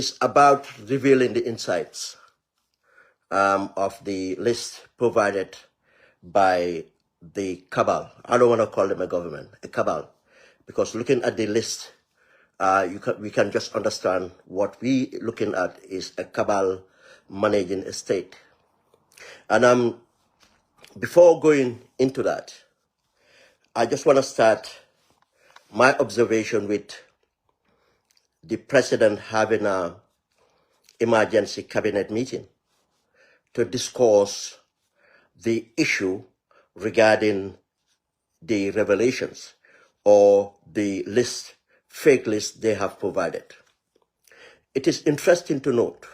is about revealing the insights of the list provided by the cabal. I don't want to call them a government, a cabal, because looking at the list, we can just understand what we looking at is a cabal managing a state. And before going into that, I just want to start my observation with the president having an emergency cabinet meeting to discuss the issue regarding the revelations or the list, fake list they have provided. It is interesting to note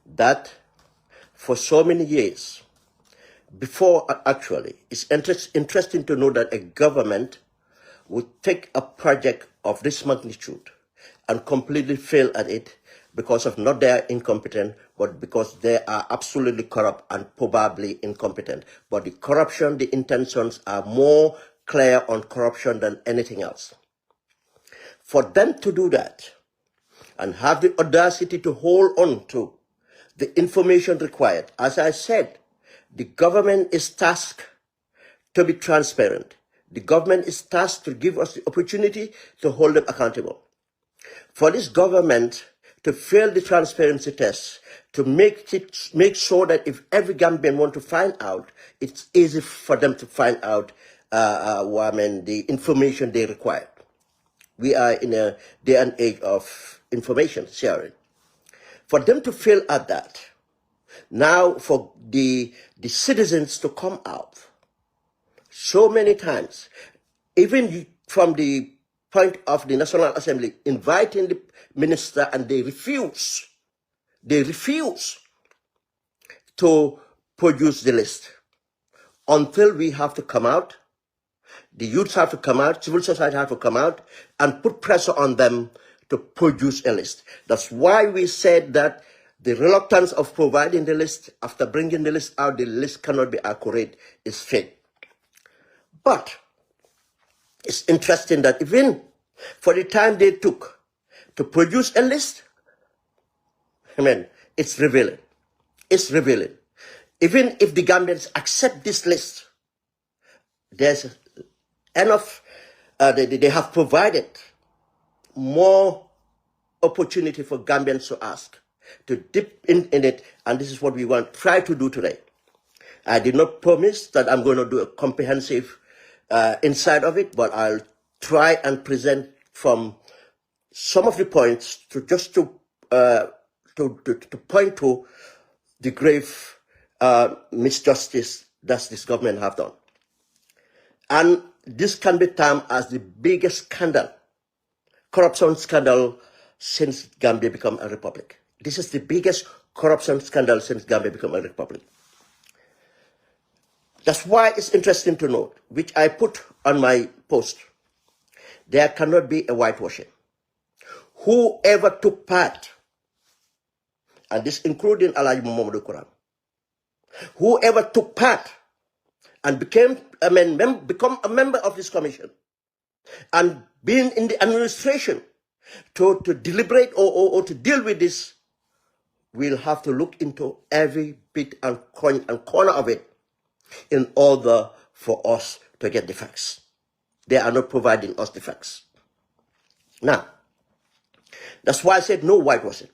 that for so many years, before actually, it's interesting to know that a government would take a project of this magnitude and completely fail at it because of not their incompetent, but because they are absolutely corrupt and probably incompetent. But the corruption, the intentions are more clear on corruption than anything else. For them to do that and have the audacity to hold on to the information required, as I said, the government is tasked to be transparent. The government is tasked to give us the opportunity to hold them accountable. For this government to fail the transparency test, to make sure that if every Gambian want to find out, it's easy for them to find out the information they require. We are in a day and age of information sharing. For them to fail at that, now for the citizens to come out so many times, even from the point of the National Assembly inviting the minister, and they refuse to produce the list until we have to come out. The youths have to come out, civil society have to come out and put pressure on them to produce a list. That's why we said that the reluctance of providing the list, after bringing the list out, the list cannot be accurate, is fake. But it's interesting that even for the time they took to produce a list, it's revealing. It's revealing. Even if the Gambians accept this list, there's enough, they have provided more opportunity for Gambians to ask, to dip in it, and this is what we want to try to do today. I did not promise that I'm going to do a comprehensive inside of it, but I'll try and present from some of the points to point to the grave misjustice that this government have done. And this can be termed as the biggest scandal, corruption scandal since Gambia became a republic. This is the biggest corruption scandal since Gambia became a republic. That's why it's interesting to note, which I put on my post, there cannot be a whitewashing. Whoever took part, and this including Alaji Muhammadu Quran, whoever took part and become a member of this commission and being in the administration to deliberate or to deal with this, will have to look into every bit and corner of it in order for us to get the facts. They are not providing us the facts. Now, that's why I said no whitewashing.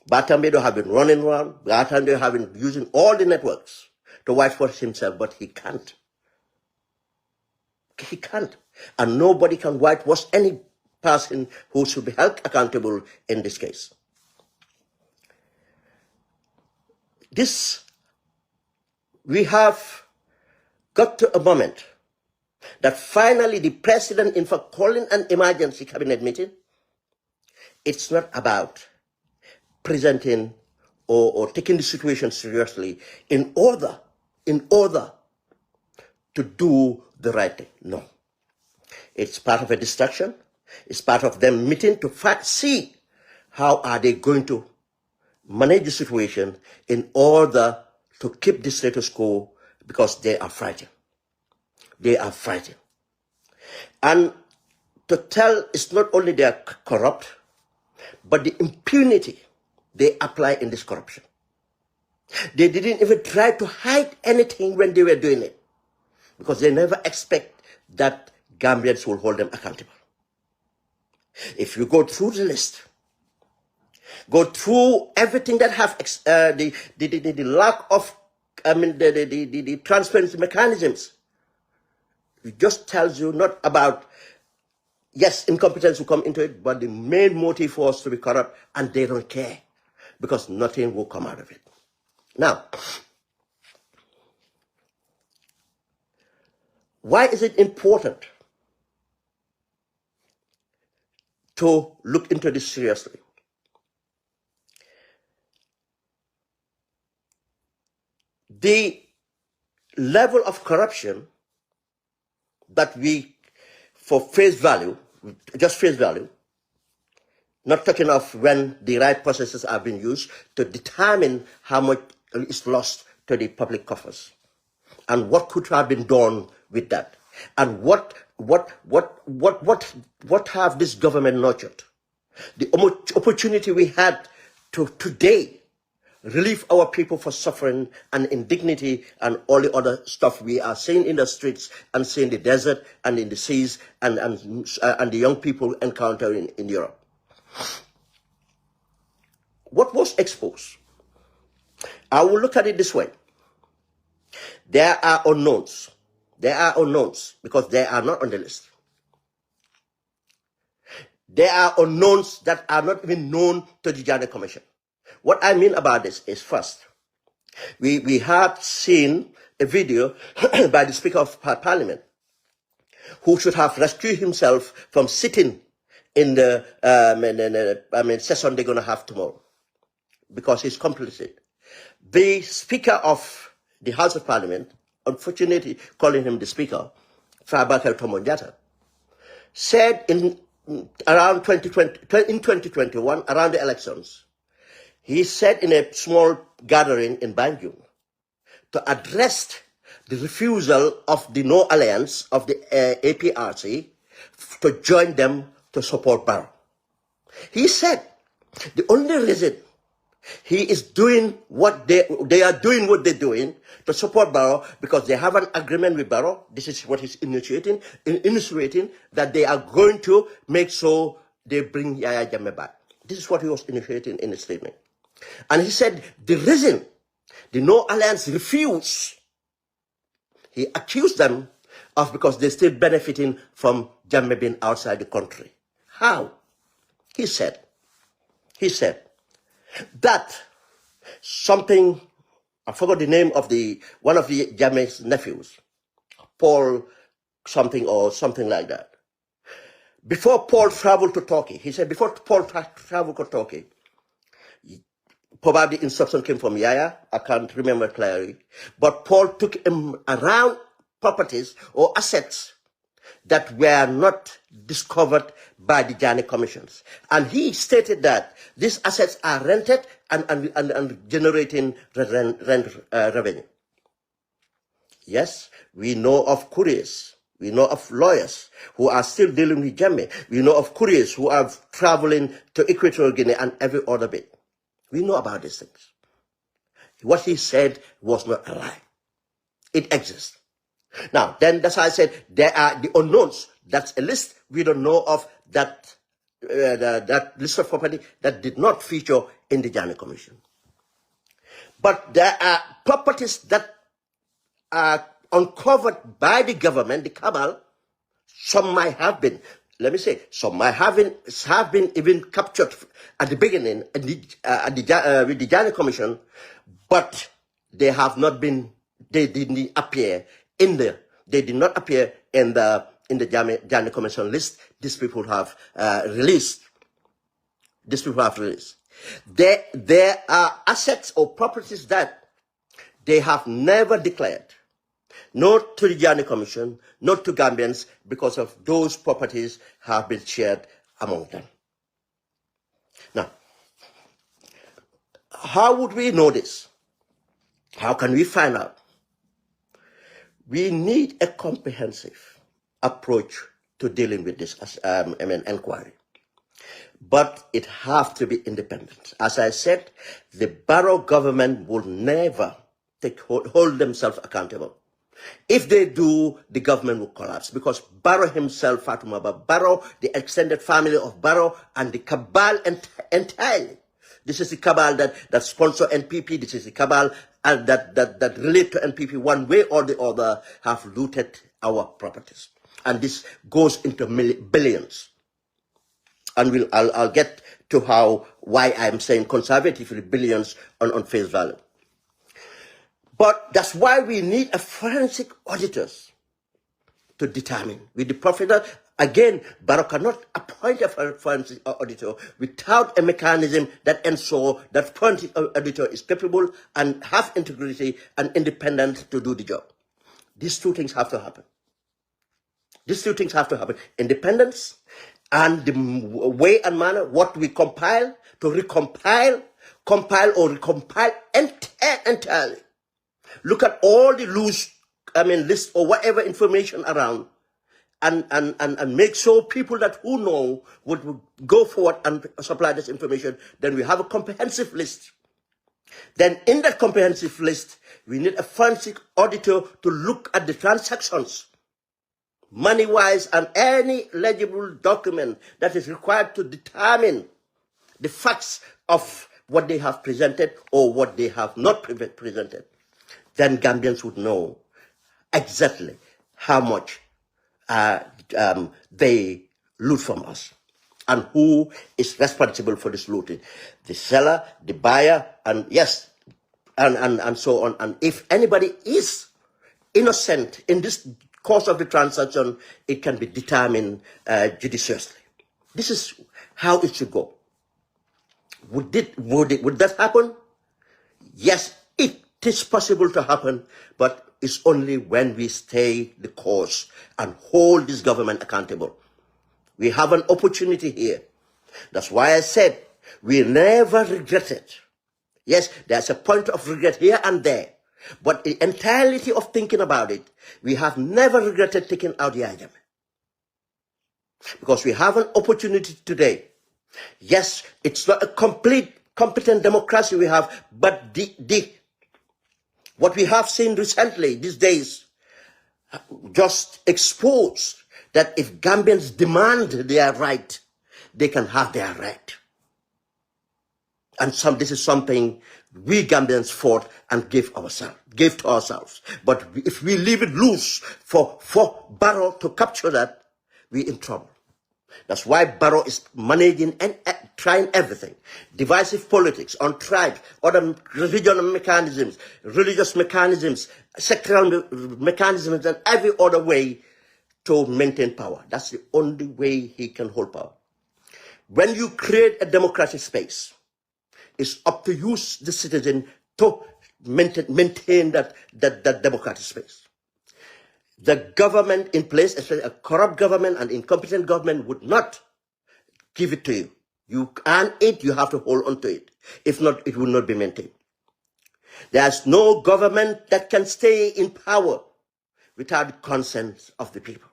Batambedo have been running around, Batambedo have been using all the networks to whitewash himself, but he can't. He can't. And nobody can whitewash any person who should be held accountable in this case. We have got to a moment that finally the president, in fact, calling an emergency cabinet meeting, it's not about presenting or taking the situation seriously in order to do the right thing. No. It's part of a distraction. It's part of them meeting to see how are they going to manage the situation in order to keep the status quo, because they are frightened. They are frightened. And to tell, it's not only they are corrupt, but the impunity they apply in this corruption. They didn't even try to hide anything when they were doing it, because they never expect that Gambians will hold them accountable. If you go through the list, go through everything that have the lack of, the transparency mechanisms, it just tells you not about, yes, incompetence will come into it, but the main motive for us to be corrupt, and they don't care, because nothing will come out of it. Now, why is it important to look into this seriously? The level of corruption that we, for face value, just face value, not talking of when the right processes are being used to determine how much is lost to the public coffers, and what could have been done with that, and what have this government nurtured? The opportunity we had to today relieve our people for suffering and indignity and all the other stuff we are seeing in the streets and seeing in the desert and in the seas and the young people encountering in Europe. What was exposed? I will look at it this way. There are unknowns. There are unknowns because they are not on the list. There are unknowns that are not even known to the Janneh Commission. What I mean about this is, first, we have seen a video by the Speaker of Parliament, who should have rescued himself from sitting in the session they're going to have tomorrow, because he's complicit. The Speaker of the House of Parliament, unfortunately calling him the Speaker, Fabakary Tombong, said in 2021, around the elections, he said in a small gathering in Banjul, to address the refusal of the No Alliance of the APRC to join them to support Barrow. He said the only reason he is doing what they are doing what they're doing to support Barrow, because they have an agreement with Barrow. This is what he's initiating that they are going to make sure they bring Yahya Jammeh back. This is what he was initiating in his statement. And he said the reason the No Alliance refused, he accused them of because they're still benefiting from Jammeh being outside the country. How? He said that something, I forgot the name of one of the Jammeh's nephews, Paul something or something like that. Before Paul traveled to Turkey, he said before Paul traveled to Turkey, probably instruction came from Yahya, I can't remember clearly, but Paul took him around properties or assets that were not discovered by the Janneh commissions. And he stated that these assets are rented and generating rent revenue. Yes, we know of couriers, we know of lawyers who are still dealing with Jammeh, we know of couriers who are traveling to Equatorial Guinea and every other bit. We know about these things. What he said was not a lie. It exists. Now, then that's why I said there are the unknowns. That's a list we don't know of, that list of property that did not feature in the Janneh Commission. But there are properties that are uncovered by the government, the Cabal. Some might have been, let me say, some might have been even captured at the beginning with the Janneh Commission, but they have not been. They didn't appear in the. They did not appear in the Janneh Commission list. These people have released. These people have released. There are assets or properties that they have never declared, not to the Janneh Commission, not to Gambians, because of those properties have been shared among them. Now, how would we know this? How can we find out? We need a comprehensive approach to dealing with this inquiry. but it has to be independent. As I said, the Barrow government will never hold themselves accountable. If they do, the government will collapse, because Barrow himself, Fatumaba Barrow, the extended family of Barrow, and the Cabal entirely. This is the Cabal that sponsor NPP. This is the Cabal that relate to NPP one way or the other, have looted our properties. And this goes into billions. And I'll get to why I'm saying conservatively billions on face value. But that's why we need a forensic auditors to determine. With the professor, again, Barrow cannot appoint a forensic auditor without a mechanism that ensures that forensic auditor is capable and have integrity and independent to do the job. These two things have to happen. These two things have to happen. Independence and the way and manner, what we compile, to recompile, compile or recompile entirely. Look at all the loose, list or whatever information around, and make sure people who know would go forward and supply this information. Then we have a comprehensive list. Then in that comprehensive list, we need a forensic auditor to look at the transactions, money-wise, and any legible document that is required to determine the facts of what they have presented or what they have not presented. Then Gambians would know exactly how much they loot from us and who is responsible for this looting. The seller, the buyer, and yes, and so on. And if anybody is innocent in this course of the transaction, it can be determined judiciously. This is how it should go. Would that happen? Yes, it is possible to happen, but it's only when we stay the course and hold this government accountable. We have an opportunity here. That's why I said we never regret it. Yes, there's a point of regret here and there, but the entirety of thinking about it, we have never regretted taking out the argument. Because we have an opportunity today. Yes, it's not a complete, competent democracy we have, but what we have seen recently, these days, just exposed that if Gambians demand their right, they can have their right. And this is something we Gambians fought and gave to ourselves. But if we leave it loose for Barrow to capture that, we're in trouble. That's why Barrow is managing and trying everything. Divisive politics on tribes, other regional mechanisms, religious mechanisms, sectoral mechanisms, and every other way to maintain power. That's the only way he can hold power. When you create a democratic space, it's up to you, the citizen, to maintain that democratic space. The government in place, especially a corrupt government and incompetent government, would not give it to you. You earn it, you have to hold on to it. If not, it will not be maintained. There's no government that can stay in power without the consent of the people.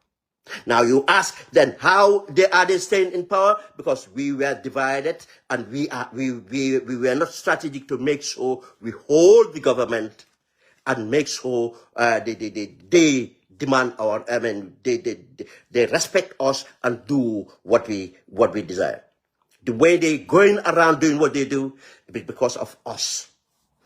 Now you ask then, how are they staying in power? Because we were divided and we were not strategic to make sure we hold the government and make sure they demand they respect us and do what we desire. The way they going around doing what they do is because of us.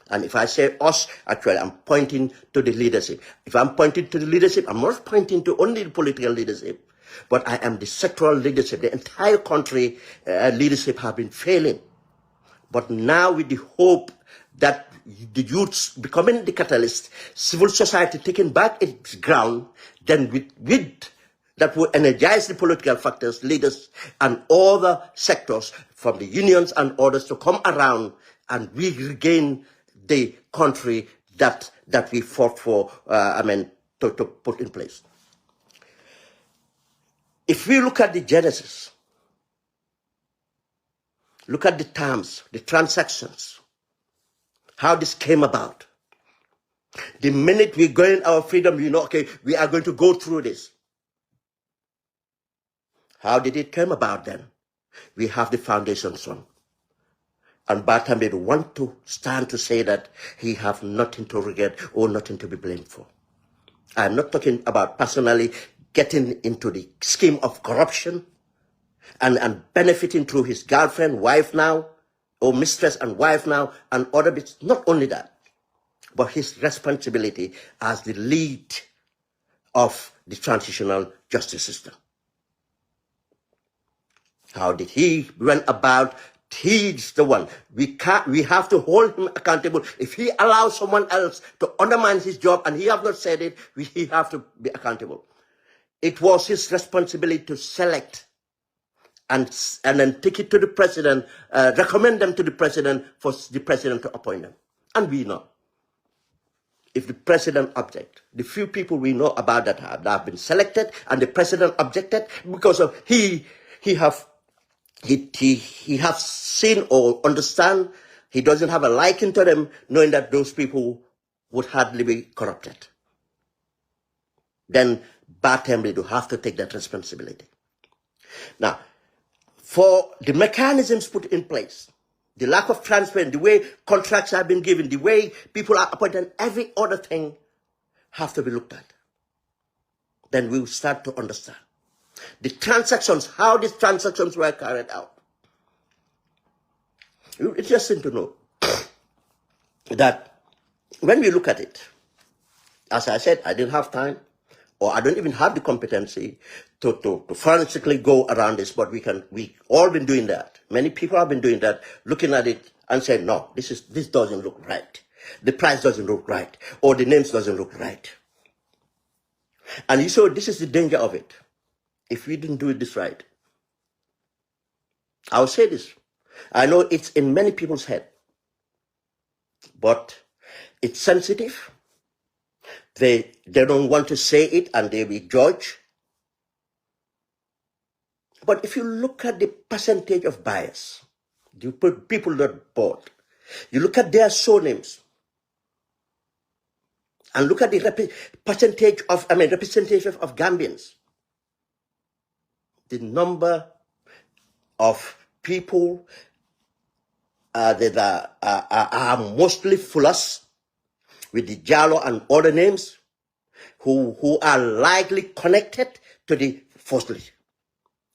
And if I say us, actually I'm pointing to the leadership. If I'm pointing to the leadership, I'm not pointing to only the political leadership, but I am the sectoral leadership. The entire country leadership have been failing. But now with the hope that the youths becoming the catalyst, civil society taking back its ground, then with that will energize the political factors, leaders, and other sectors from the unions and others to come around and we regain the country that we fought for, to put in place. If we look at the genesis, look at the terms, the transactions, how this came about. The minute we gain our freedom, okay, we are going to go through this. How did it come about then? we have the foundation son. And Batambe want to stand to say that he have nothing to regret or nothing to be blamed for. I'm not talking about personally getting into the scheme of corruption and benefiting through his girlfriend, wife now, or mistress and wife now, and other bits. Not only that, but his responsibility as the lead of the transitional justice system. How did he went about? He's the one. We have to hold him accountable. If he allows someone else to undermine his job and he have not said it, he have to be accountable. It was his responsibility to select and then take it to the president, recommend them to the president for the president to appoint them. And we know, if the president object, the few people we know about that have been selected and the president objected because of he has seen or understand, he doesn't have a liking to them, knowing that those people would hardly be corrupted. Then Batembe do have to take that responsibility. Now, for the mechanisms put in place, the lack of transparency, the way contracts have been given, the way people are appointed, every other thing have to be looked at. Then we'll start to understand the transactions, how these transactions were carried out. It's interesting to know that when we look at it, as I said, I didn't have time, or I don't even have the competency to forensically go around this, but we all been doing that. Many people have been doing that, looking at it and saying, no, this doesn't look right. The price doesn't look right, or the names doesn't look right. And so this is the danger of it. If we didn't do this right, I'll say this. I know it's in many people's head, but it's sensitive. They don't want to say it and they will judge. But if you look at the percentage of bias, the people that bought, you look at their surnames, and look at the representation of Gambians, the number of people that are mostly Fulas, with the Jalo and other names, who are likely connected to the First Lady.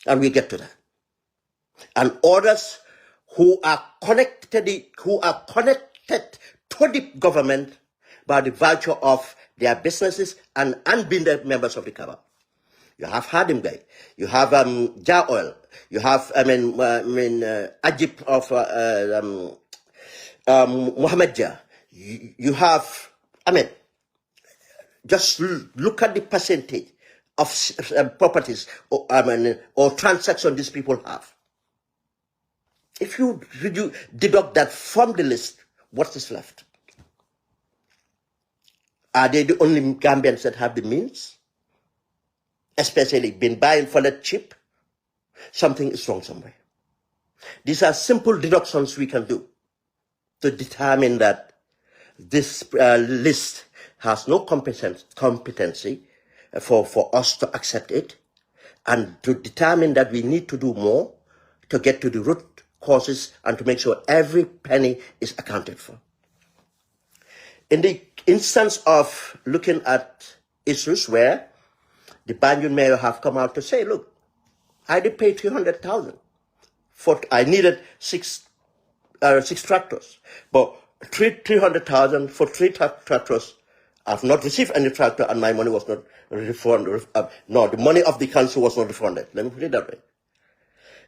And we get to that. And others who are connected to the government by the virtue of their businesses and being the members of the Cabal. You have Hadim Guy, you have Ja Oil, you have Ajib of Muhammad Jah. You have, just look at the percentage of properties or transactions these people have. If you deduct that from the list, what is left? Are they the only Gambians that have the means? Especially been buying for that cheap? Something is wrong somewhere. These are simple deductions we can do to determine that this list has no competency for us to accept it, and to determine that we need to do more to get to the root causes and to make sure every penny is accounted for. In the instance of looking at issues where the Banjul mayor have come out to say, look, I did pay 300,000 I needed six tractors, but 300,000 for 3 tractors. I've not received any tractor and my money was not refunded. No, the money of the council was not refunded. Let me put it that way.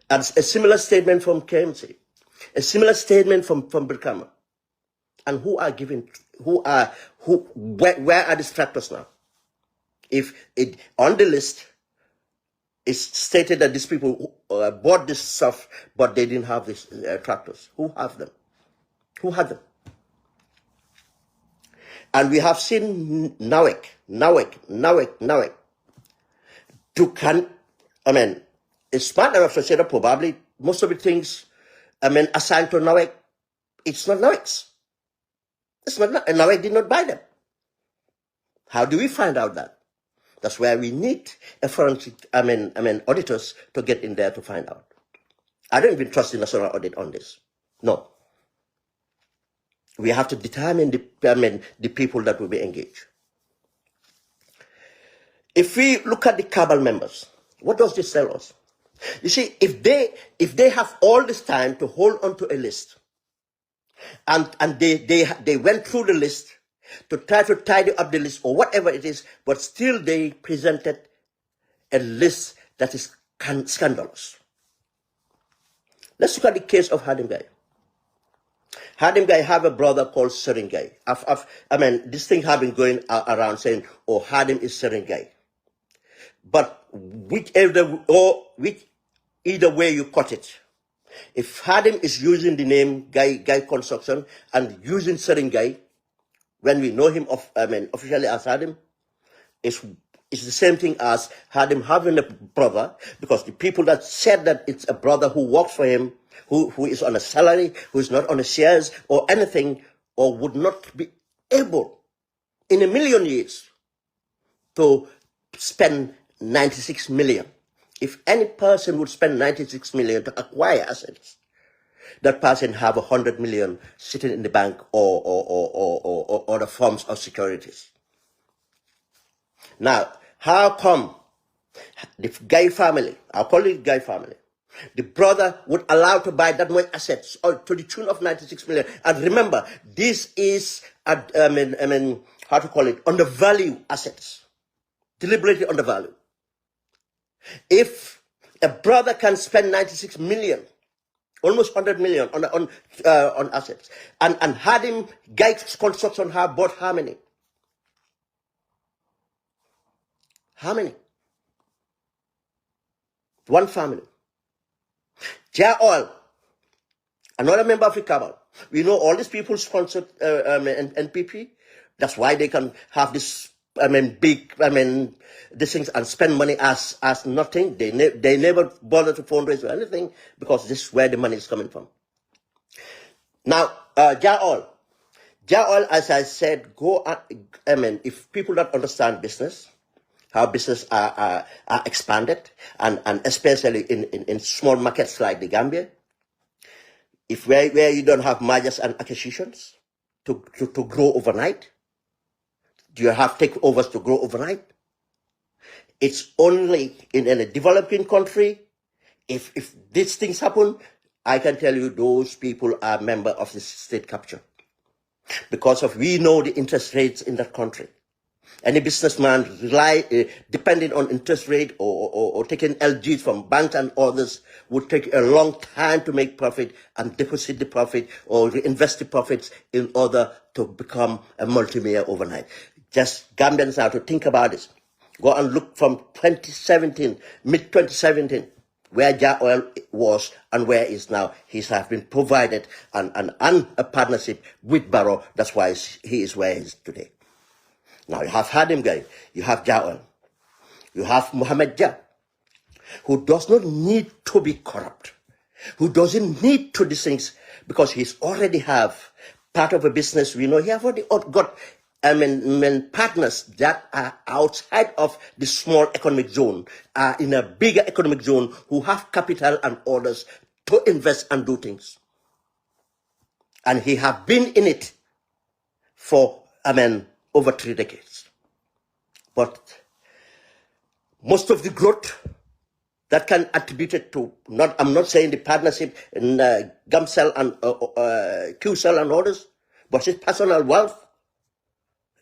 And a similar statement from KMC, a similar statement from Brikama. And where are these tractors now? If it on the list it's stated that these people bought this stuff, but they didn't have these tractors. Who have them? Who had them? And we have seen Nawek. It's not enough to say that probably most of the things, assigned to Nawek, it's not Nawek's. It's not, Nawek did not buy them. How do we find out that? That's where we need a forensic, auditors to get in there to find out. I don't even trust the national audit on this. No. We have to determine the people that will be engaged. If we look at the Cabal members, what does this tell us? You see, if they have all this time to hold on to a list, and they went through the list to try to tidy up the list or whatever it is, but still they presented a list that is scandalous. Let's look at the case of Hadim Guy. Hadim Guy have a brother called Sering Guy. This thing have been going around saying, oh, Hadim is Sering Guy. But either way you cut it, if Hadim is using the name Guy Construction and using Sering Guy, when we know him officially as Hadim, it's the same thing as Hadim having a brother, because the people that said that it's a brother who works for him, who is on a salary, who is not on a shares or anything, or would not be able in a million years to spend 96 million. If any person would spend 96 million to acquire assets, that person have 100 million sitting in the bank or other forms of securities. Now, how come the Guy family, I'll call it Guy family, the brother would allow to buy that much assets or to the tune of 96 million? And remember, this is, undervalued assets, deliberately undervalued. If a brother can spend 96 million, almost 100 million on assets, and Hadim Guy Construction have bought how many? How many? One family. Jar Oil, another member of the Cabal. We know all these people sponsored NPP. That's why they can have this, these things and spend money as nothing. They never bother to fundraise or anything, because this is where the money is coming from. Now, Jar Oil, as I said, if people don't understand business, how business are expanded, and especially in small markets like the Gambia, where you don't have mergers and acquisitions to grow overnight, do you have takeovers to grow overnight? It's only in a developing country. If these things happen, I can tell you those people are members of the state capture, because we know the interest rates in that country. Any businessman depending on interest rate or taking LGs from banks and others would take a long time to make profit and deposit the profit or reinvest the profits in order to become a multimillionaire overnight. Just Gambians have to think about this. Go and look from 2017, mid-2017, where Jar Oil was and where it is now. He has been provided and a partnership with Barrow. That's why he is where he is today. Now you have Hadim Guy, you have Jar Oil, you have Mohammed Jah, who does not need to be corrupt, who doesn't need to do things, because he's already have part of a business. We know he have already got partners that are outside of the small economic zone, are in a bigger economic zone, who have capital and orders to invest and do things. And he have been in it for, over 3 decades. But most of the growth that can attribute it to, I'm not saying the partnership in Gamcell and QCell and others, but his personal wealth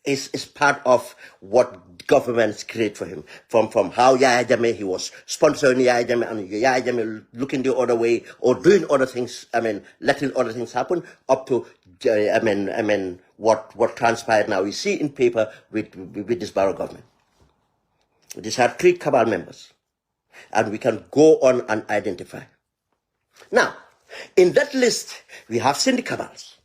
is part of what governments create for him. From how Yahya Jammeh, he was sponsoring Yahya Jammeh, and Yahya Jammeh looking the other way or doing other things, letting other things happen, up to what transpired now. We see in paper with this Barrow government. These are 3 Cabal members, and we can go on and identify. Now, in that list, we have seen the Cabals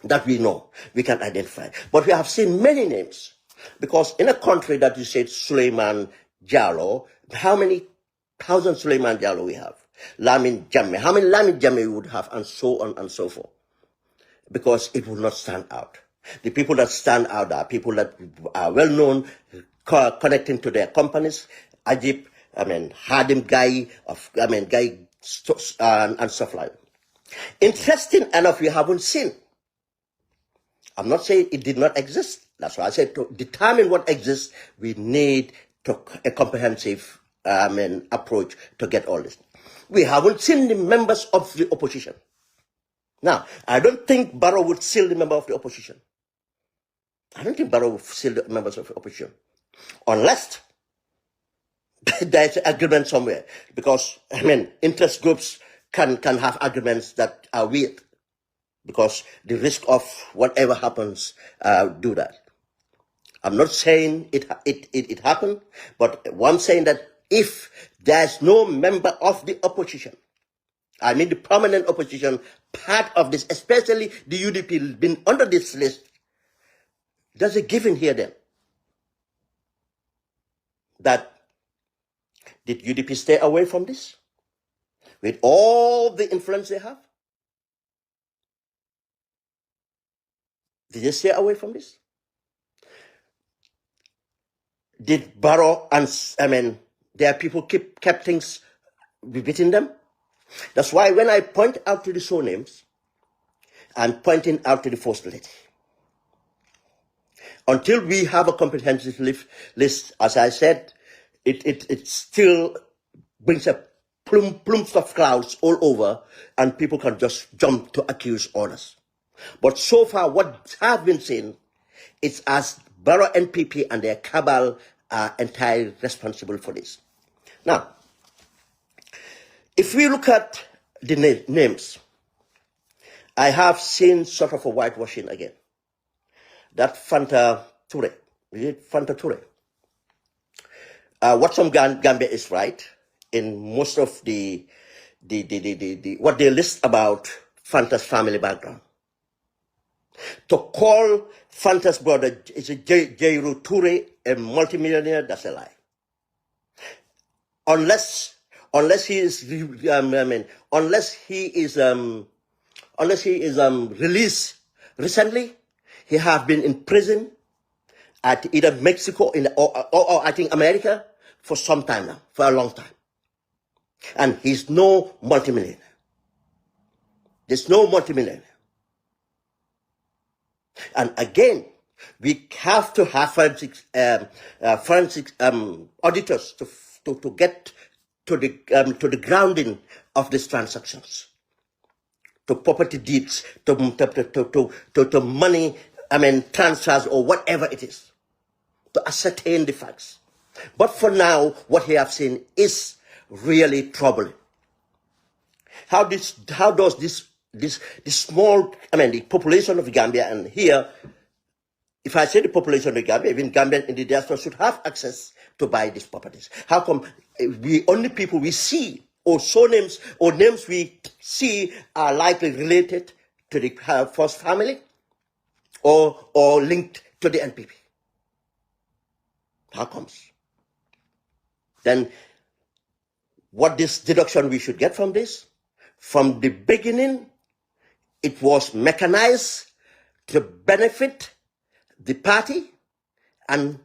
that we know, we can identify. But we have seen many names, because in a country that you said Suleiman Jallow, how many thousand Suleiman Jallow we have? Lamin Jammeh, how many Lamin Jammeh we would have, and so on and so forth. Because it will not stand out. The people that stand out are people that are well known, connecting to their companies. Ajib, Hadim Guy, Guy and stuff like that. Interesting enough, we haven't seen. I'm not saying it did not exist. That's why I said to determine what exists, we need a comprehensive approach to get all this. We haven't seen the members of the opposition. Now, I don't think Barrow would seal the member of the opposition. I don't think Barrow would seal the members of the opposition. Unless there's an agreement somewhere. Because, interest groups can have agreements that are weird. Because the risk of whatever happens, do that. I'm not saying it happened, but I'm saying that if there's no member of the opposition, I mean the prominent opposition, part of this, especially the UDP being under this list, there's a given here then. That did UDP stay away from this? With all the influence they have? Did they stay away from this? Did Barrow and, their people kept things within them? That's why when I point out to the surnames, I'm pointing out to the first lady. Until we have a comprehensive list, as I said, it still brings up plumes of clouds all over, and people can just jump to accuse others. But so far, what have been seen is as Barrow NPP and their cabal are entirely responsible for this. Now, if we look at the names, I have seen sort of a whitewashing again. That Fanta Toure, is it Fanta Toure? What some Gambia is right in most of the what they list about Fanta's family background. To call Fanta's brother is a Jairu Toure a multimillionaire, that's a lie. Unless he is released recently, he have been in prison at either Mexico or I think America for some time now, for a long time. And he's no multimillionaire. There's no multimillionaire. And again, we have to have forensic auditors to get to the grounding of these transactions, to property deeds, to money, transfers or whatever it is, to ascertain the facts. But for now, what we have seen is really troubling. How does this small, the population of Gambia, and here, if I say the population of Gambia, even Gambian in the diaspora should have access to buy these properties. How come the only people we see, or surnames, or names we see are likely related to the first family, or linked to the NPP? How comes? Then, what this deduction we should get from this? From the beginning, it was mechanized to benefit the party and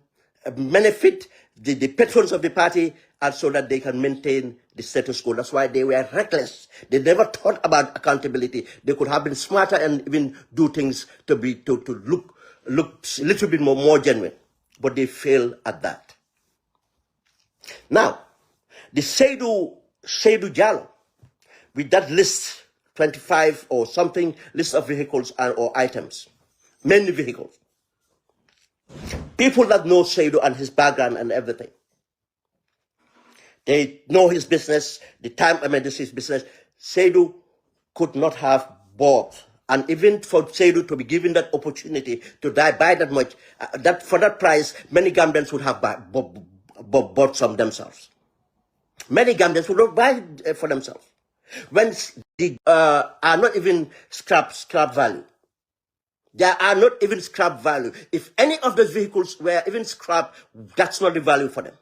benefit the patrons of the party, and so that they can maintain the status quo. That's why they were reckless. They never thought about accountability. They could have been smarter and even do things to look a little bit more genuine. But they failed at that. Now, the Seydou Jallow, with that list, 25 or something, list of vehicles or items, many vehicles. People that know Seydou and his background and everything, they know his business, the time, this is business. Seydou could not have bought, and even for Seydou to be given that opportunity to buy that much, for that price, many Gambians would have bought some themselves. Many Gambians would not buy for themselves. When they are not even scrap value. There are not even scrap value. If any of those vehicles were even scrap, that's not the value for them.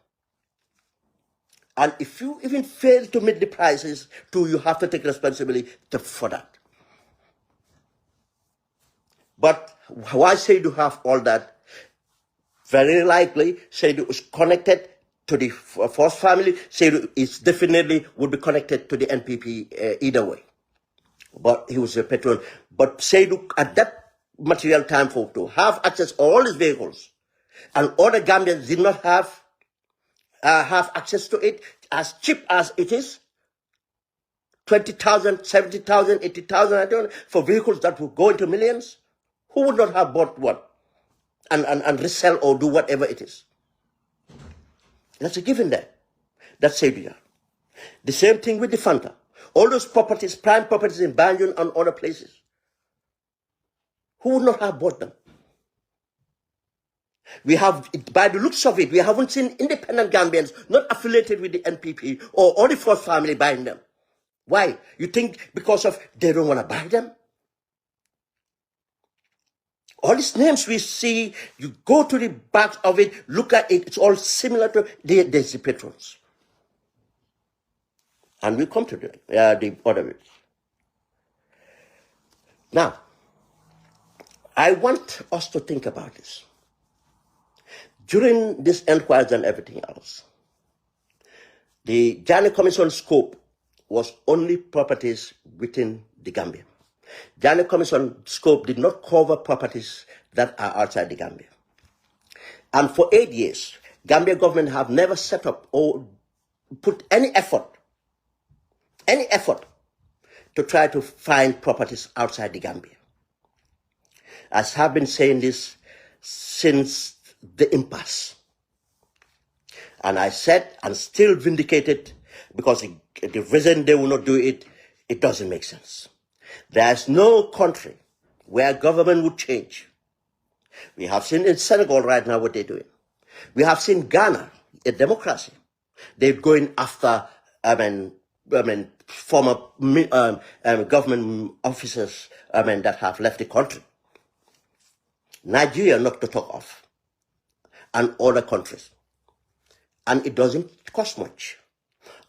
And if you even fail to meet the prices, you have to take responsibility for that. But why Seydou have all that? Very likely, Seydou is connected to the first family. Seydou is definitely would be connected to the NPP either way. But he was a patron. But Seydou, at that material time for to have access to all his vehicles, and other Gambians did not have access to it, as cheap as it is, 20,000, 70,000, 80,000, I don't know, for vehicles that would go into millions. Who would not have bought one and resell or do whatever it is? That's a given there. That's Seydou. The same thing with the Fanta. All those properties, prime properties in Banjul and other places. Who would not have bought them? We have, by the looks of it, we haven't seen independent Gambians not affiliated with the NPP or the first family buying them. Why? You think because of they don't want to buy them? All these names we see, you go to the back of it, look at it, it's all similar to the patrons. And we come to the other bit. Now, I want us to think about this. During this inquiry and everything else, the Janneh Commission scope was only properties within the Gambia. Janneh Commission scope did not cover properties that are outside the Gambia. And for 8 years, Gambia government have never set up or put any effort to try to find properties outside the Gambia. As I've been saying this since the impasse. And I said, and still vindicated, because the reason they will not do it, it doesn't make sense. There's no country where government would change. We have seen in Senegal right now what they're doing. We have seen Ghana, a democracy. They're going after, former government officers, that have left the country. Nigeria, not to talk of, and other countries. And it doesn't cost much.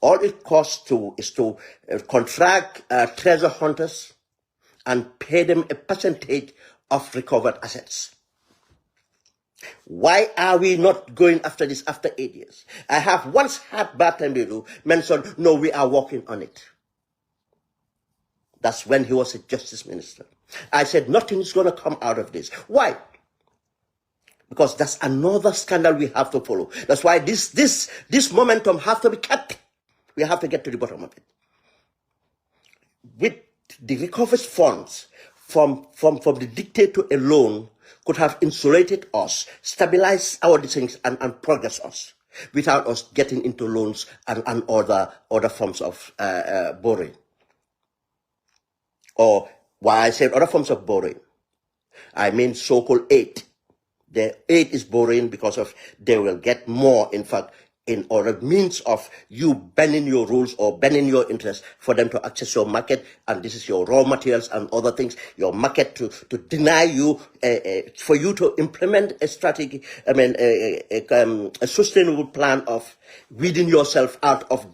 All it costs is to contract treasure hunters and pay them a percentage of recovered assets. Why are we not going after this after 8 years? I have once had Batambiru mention, no, we are working on it. That's when he was a justice minister. I said, nothing is going to come out of this. Why? Because that's another scandal we have to follow. That's why this momentum have to be kept. We have to get to the bottom of it. With the recovered funds from the dictator alone could have insulated us, stabilized our things and progress us without us getting into loans and other forms of borrowing. Or why I said other forms of borrowing, I mean so-called aid. The aid is borrowing because of they will get more, in fact, in other means of you bending your rules or bending your interest for them to access your market, and this is your raw materials and other things, your market to deny you, for you to implement a strategy, a sustainable plan of weeding yourself out of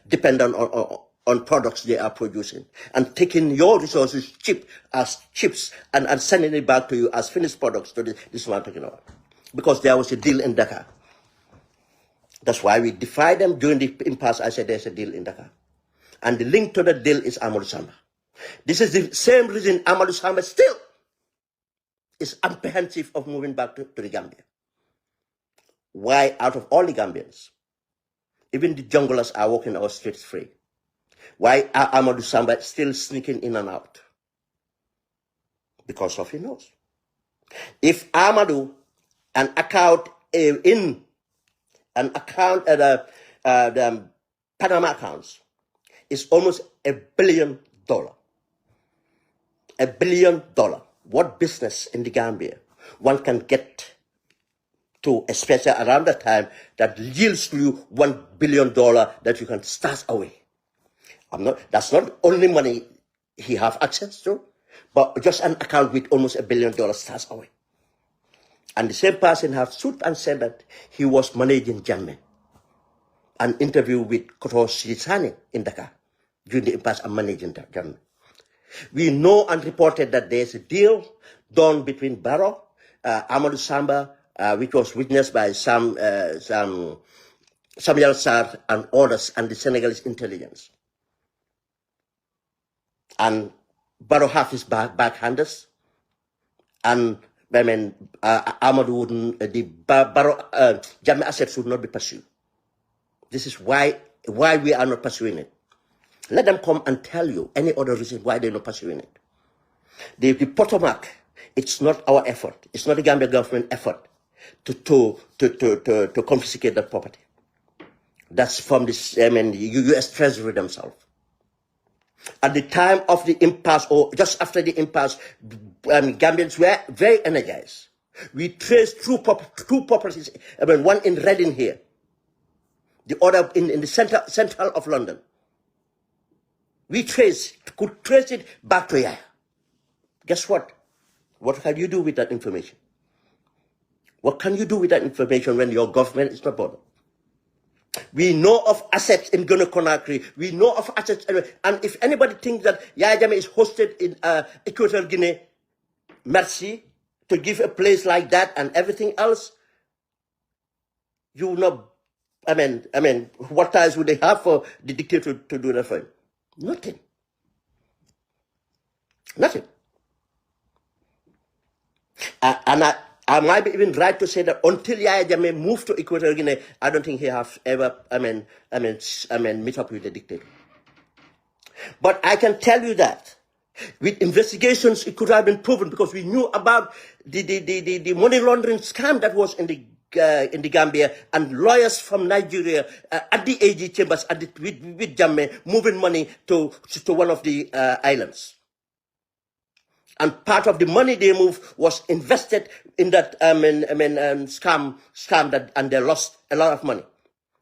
dependent on products they are producing, and taking your resources cheap as chips and sending it back to you as finished products to this one I'm talking about. Because there was a deal in Dakar. That's why we defied them during the impasse. I said there's a deal in Dakar. And the link to the deal is Amadou Samba. This is the same reason Amadou Samba still is apprehensive of moving back to the Gambia. Why, out of all the Gambians, even the junglers are walking our streets free. Why are Amadou Samba still sneaking in and out? Because of he knows. If Amadou, an account in an account at the Panama accounts is almost $1 billion. $1 billion. What business in the Gambia one can get to, especially around that time, that yields to you $1 billion that you can stash away? That's not only money he have access to, but just an account with almost $1 billion stashed away. And the same person have stood and said that he was managing Jammeh. An interview with Koto Sisani in Dakar during the impasse and managing Jammeh. We know and reported that there's a deal done between Barrow, Amadou Samba, which was witnessed by some Samuel Sarr and others, and the Senegalese intelligence. And Barrow have his backhanders, and I mean, Amadou wouldn't, the Barrow, Jammeh assets would not be pursued. This is why we are not pursuing it. Let them come and tell you any other reason why they're not pursuing it. The Potomac, it's not our effort. It's not the Gambia government effort to confiscate that property. That's from the U.S. Treasury themselves. At the time of the impasse, or just after the impasse, Gambians were very energized. We traced two properties, one in Reading here, the other in the central of London. We could trace it back to Yaya. Guess what? What can you do with that information? What can you do with that information when your government is not bothered? We know of assets in Guinea-Conakry. We know of assets, and if anybody thinks that Yaya Jammeh is hosted in Equatorial Guinea, merci, to give a place like that and everything else, you know, I mean, what ties would they have for the dictator to do that for him? Nothing. Nothing. And I might be even right to say that until Yaya Jammeh moved to Equatorial Guinea, I don't think he has ever, meet up with the dictator. But I can tell you that with investigations, it could have been proven, because we knew about the money laundering scam that was in the Gambia, and lawyers from Nigeria at the AG chambers with Jammeh moving money to one of the islands. And part of the money they moved was invested in that scam that, and they lost a lot of money.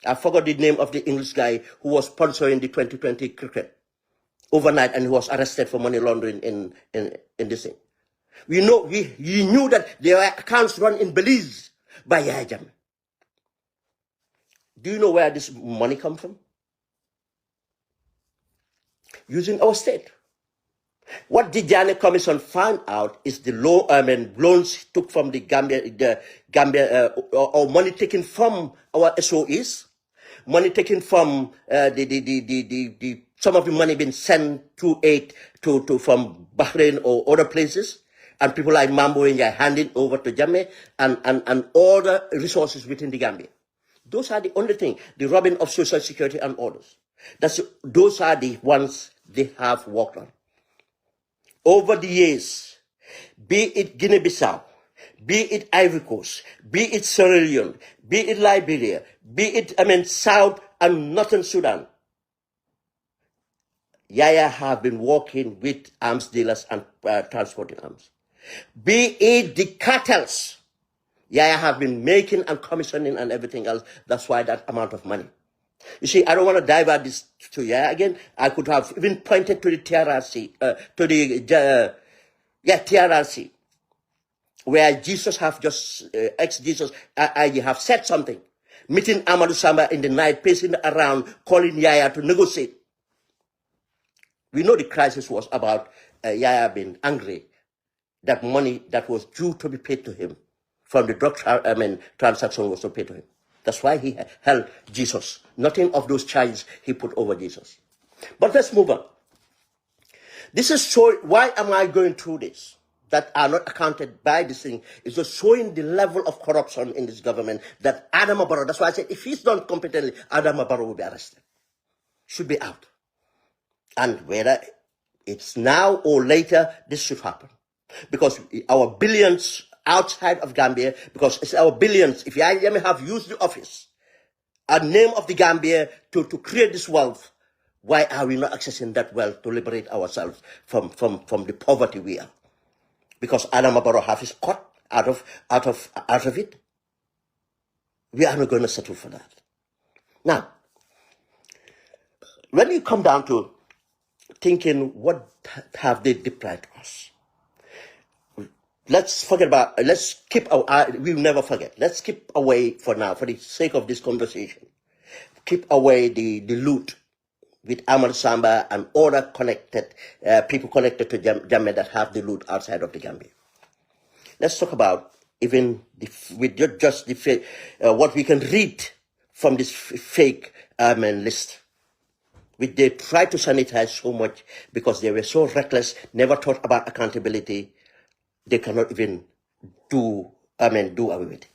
I forgot the name of the English guy who was sponsoring the 2020 cricket overnight, and he was arrested for money laundering in this thing. We knew that there were accounts run in Belize by Yaya Jammeh. Do you know where this money comes from? Using our state. What the Jammeh Commission found out is the loans took from the Gambia, or money taken from our SOEs, money taken from some of the money being sent to aid from Bahrain or other places, and people like Mambo and Yai handing over to Jammeh, and all the resources within the Gambia. Those are the only thing. The robbing of social security and others. Those are the ones they have worked on. Over the years, be it Guinea-Bissau, be it Ivory Coast, be it Sierra Leone, be it Liberia, be it, South and Northern Sudan, Yaya have been working with arms dealers and transporting arms. Be it the cartels, Yaya have been making and commissioning and everything else. That's why that amount of money. You see, I don't want to divert this to Yaya again. I could have even pointed to the TRRC, TRRC, where Jesus have just, ex-Jesus, I have said something. Meeting Amadou Samba in the night, pacing around, calling Yaya to negotiate. We know the crisis was about Yaya being angry that money that was due to be paid to him from the drug transaction was not paid to him. That's why he held Jesus. Nothing of those charges he put over Jesus. But let's move on. This is showing, why am I going through this? That are not accounted by this thing. It's just showing the level of corruption in this government that Adama Barrow, that's why I said if he's done competently, Adama Barrow will be arrested. Should be out. And whether it's now or later, this should happen. Because our billions outside of Gambia, because it's our billions. If Yaya Jammeh have used the office and name of the Gambia to create this wealth, why are we not accessing that wealth to liberate ourselves from the poverty we are? Because Adama Barrow have his cut out of it. We are not going to settle for that. Now, when you come down to thinking, what have they deprived us? Let's keep our, we'll never forget. Let's keep away for now, for the sake of this conversation. Keep away the loot with Ahmad Samba and other connected, people connected to Jammeh that have the loot outside of the Gambia. Let's talk about even what we can read from this fake list, which they try to sanitize so much because they were so reckless, never thought about accountability. They cannot even do away with it.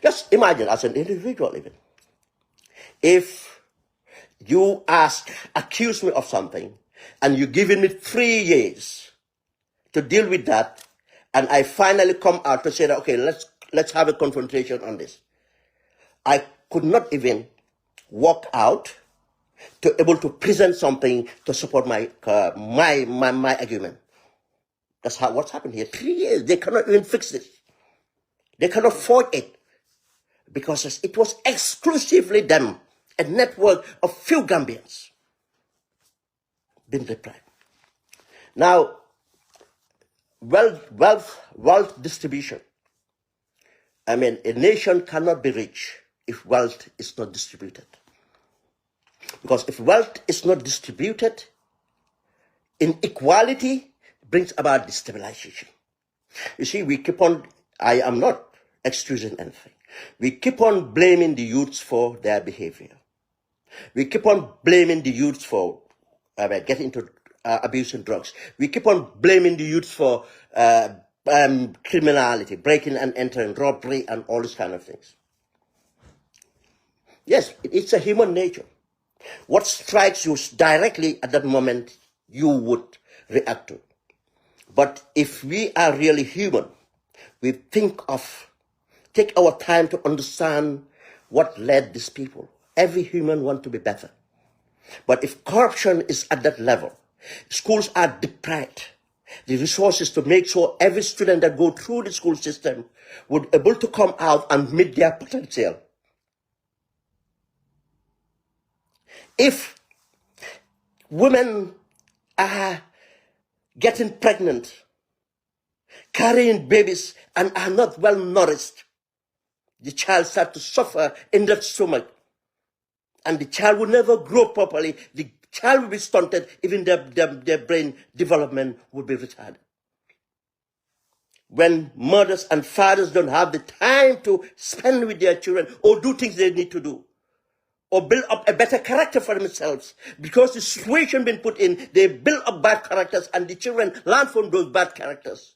Just imagine as an individual even, if you accuse me of something, and you're giving me 3 years to deal with that, and I finally come out to say that, okay, let's have a confrontation on this. I could not even walk out to able to present something to support my argument. That's what's happened here. 3 years, they cannot even fix this. They cannot forge it because it was exclusively them, a network of few Gambians, been deprived. Now, wealth distribution. A nation cannot be rich if wealth is not distributed. Because if wealth is not distributed, inequality brings about destabilization. You see, we keep on, I am not excusing anything. We keep on blaming the youths for their behavior. We keep on blaming the youths for getting into abuse and drugs. We keep on blaming the youths for criminality, breaking and entering, robbery, and all these kind of things. Yes, it's a human nature. What strikes you directly at that moment, you would react to. But if we are really human, we take our time to understand what led these people. Every human wants to be better. But if corruption is at that level, schools are deprived the resources to make sure every student that go through the school system would be able to come out and meet their potential. If women are getting pregnant, carrying babies, and are not well nourished, the child starts to suffer in that stomach. And the child will never grow properly. The child will be stunted. Even their brain development will be retarded. When mothers and fathers don't have the time to spend with their children or do things they need to do, or build up a better character for themselves, because the situation been put in, they build up bad characters, and the children learn from those bad characters.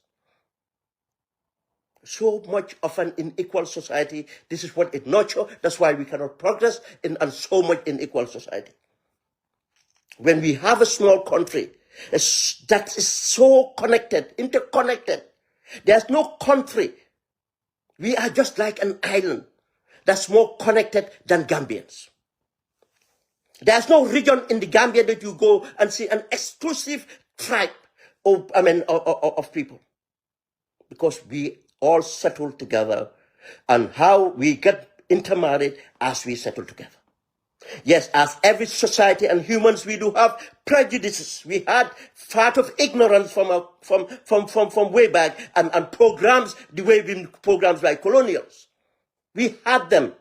So much of an unequal society, this is what it nurtures. That's why we cannot progress in so much unequal society. When we have a small country that is so connected, interconnected, there's no country. We are just like an island that's more connected than Gambians. There's no region in the Gambia that you go and see an exclusive tribe of people. Because we all settle together, and how we get intermarried as we settle together. Yes, as every society and humans, we do have prejudices. We had part of ignorance from way back, and programs, the way we programs like colonials. We had them,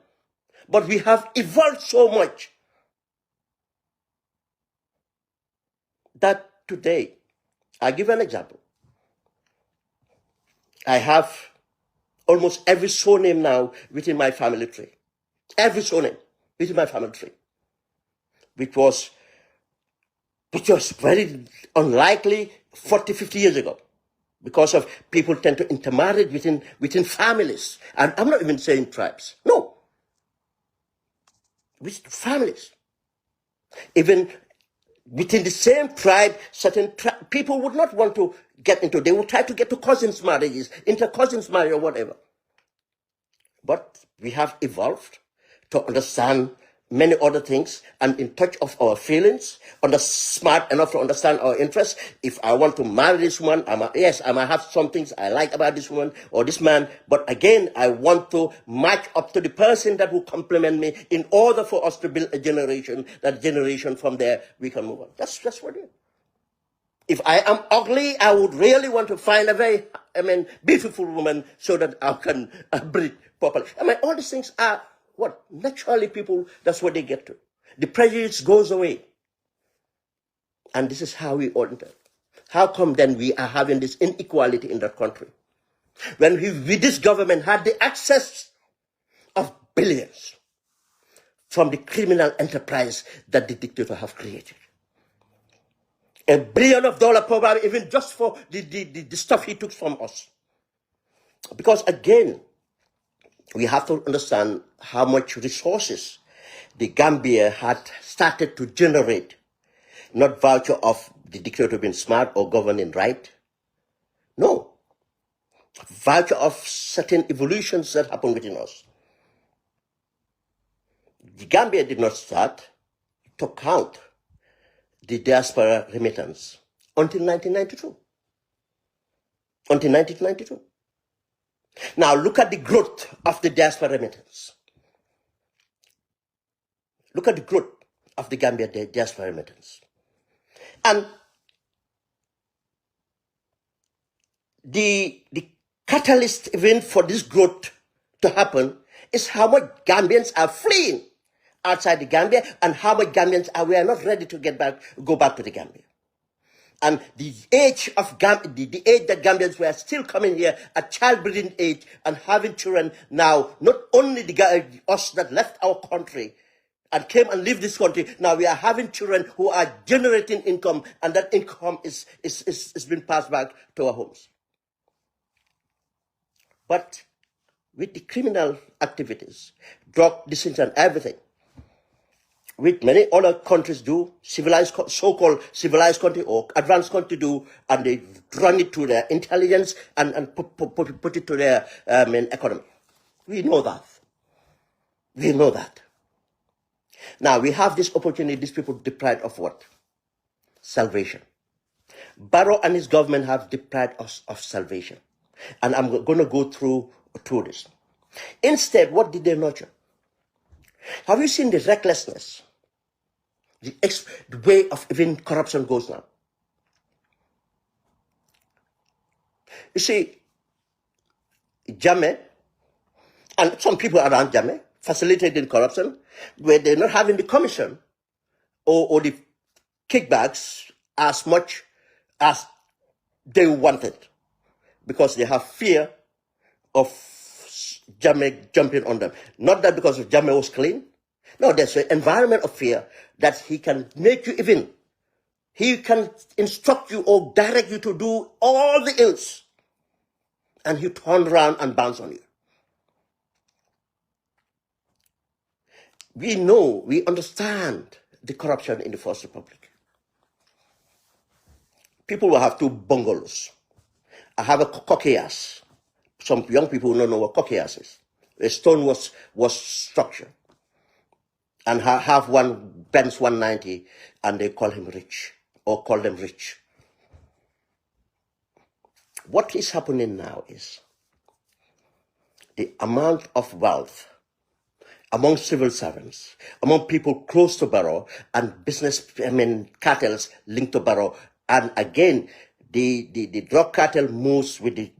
but we have evolved so much that today, I give an example. I have almost every surname now within my family tree. Every surname within my family tree. Which was very unlikely 40, 50 years ago. Because of people tend to intermarry within families. And I'm not even saying tribes. No. With families. Even within the same tribe, certain people would not want to get into. They would try to get to cousins' marriages, inter-cousins marriage or whatever. But we have evolved to understand many other things and in touch of our feelings, smart enough to understand our interests. If I want to marry this woman, I might have some things I like about this woman or this man, but again, I want to match up to the person that will complement me in order for us to build a generation. That generation from there, we can move on. That's what it is. If I am ugly, I would really want to find a very, beautiful woman so that I can breathe properly. All these things are what naturally people, that's what they get to. The prejudice goes away. And this is how we enter. How come then we are having this inequality in that country? When this government had the access of billions, from the criminal enterprise that the dictator have created. $1 billion probably even just for the stuff he took from us. Because again, we have to understand how much resources the Gambia had started to generate, not voucher of the dictator being smart or governing right. No. Voucher of certain evolutions that happened within us. The Gambia did not start to count the diaspora remittance until 1992. Until 1992. Now look at the growth of the diaspora remittance. Look at the growth of the Gambia diaspora remittance. And the catalyst event for this growth to happen is how much Gambians are fleeing outside the Gambia and how much Gambians we are not ready to go back to the Gambia. And the age of the age that Gambians were still coming here at childbearing age and having children now, not only us that left our country and came and lived this country, now we are having children who are generating income, and that income is being passed back to our homes. But with the criminal activities, drug, disease, and everything, which many other countries do, so-called civilized country or advanced country do, and they run it to their intelligence and put it to their economy. We know that. We know that. Now, we have this opportunity, these people deprived of what? Salvation. Barrow and his government have deprived us of salvation. And I'm going to go through this. Instead, what did they nurture? Have you seen the recklessness, the way of even corruption goes now? You see, Jammeh, and some people around Jammeh, facilitating corruption, where they're not having the commission or the kickbacks as much as they wanted, because they have fear of Jammeh jumping on them. Not that because Jammeh was clean. No, there's an environment of fear that he can make you even. He can instruct you or direct you to do all the ills. And he turn around and bounce on you. We know, we understand the corruption in the First Republic. People will have two bungalows. I have a coquillas. Some young people don't know what coquillas is. A stone was structure. And have one Benz 190, and they call him rich, or call them rich. What is happening now is the amount of wealth among civil servants, among people close to Barrow, and cartels linked to Barrow. And again, the drug cartel moves with the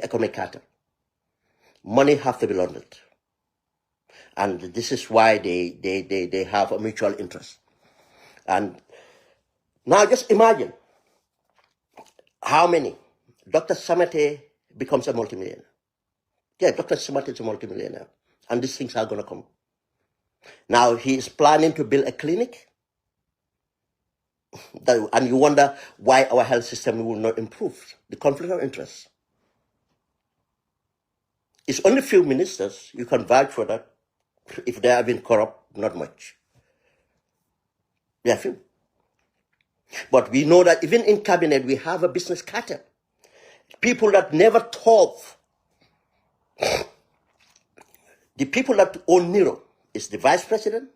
economic cartel. Money have to be laundered. And this is why they have a mutual interest. And now just imagine how many. Dr. Samate becomes a multimillionaire. Yeah, Dr. Samate is a multimillionaire. And these things are going to come. Now he is planning to build a clinic. And you wonder why our health system will not improve. The conflict of interest. It's only few ministers. You can vouch for that. If they have been corrupt, not much. There are few. But we know that even in cabinet, we have a business cartel. People that never thought. The people that own Nero is the vice president.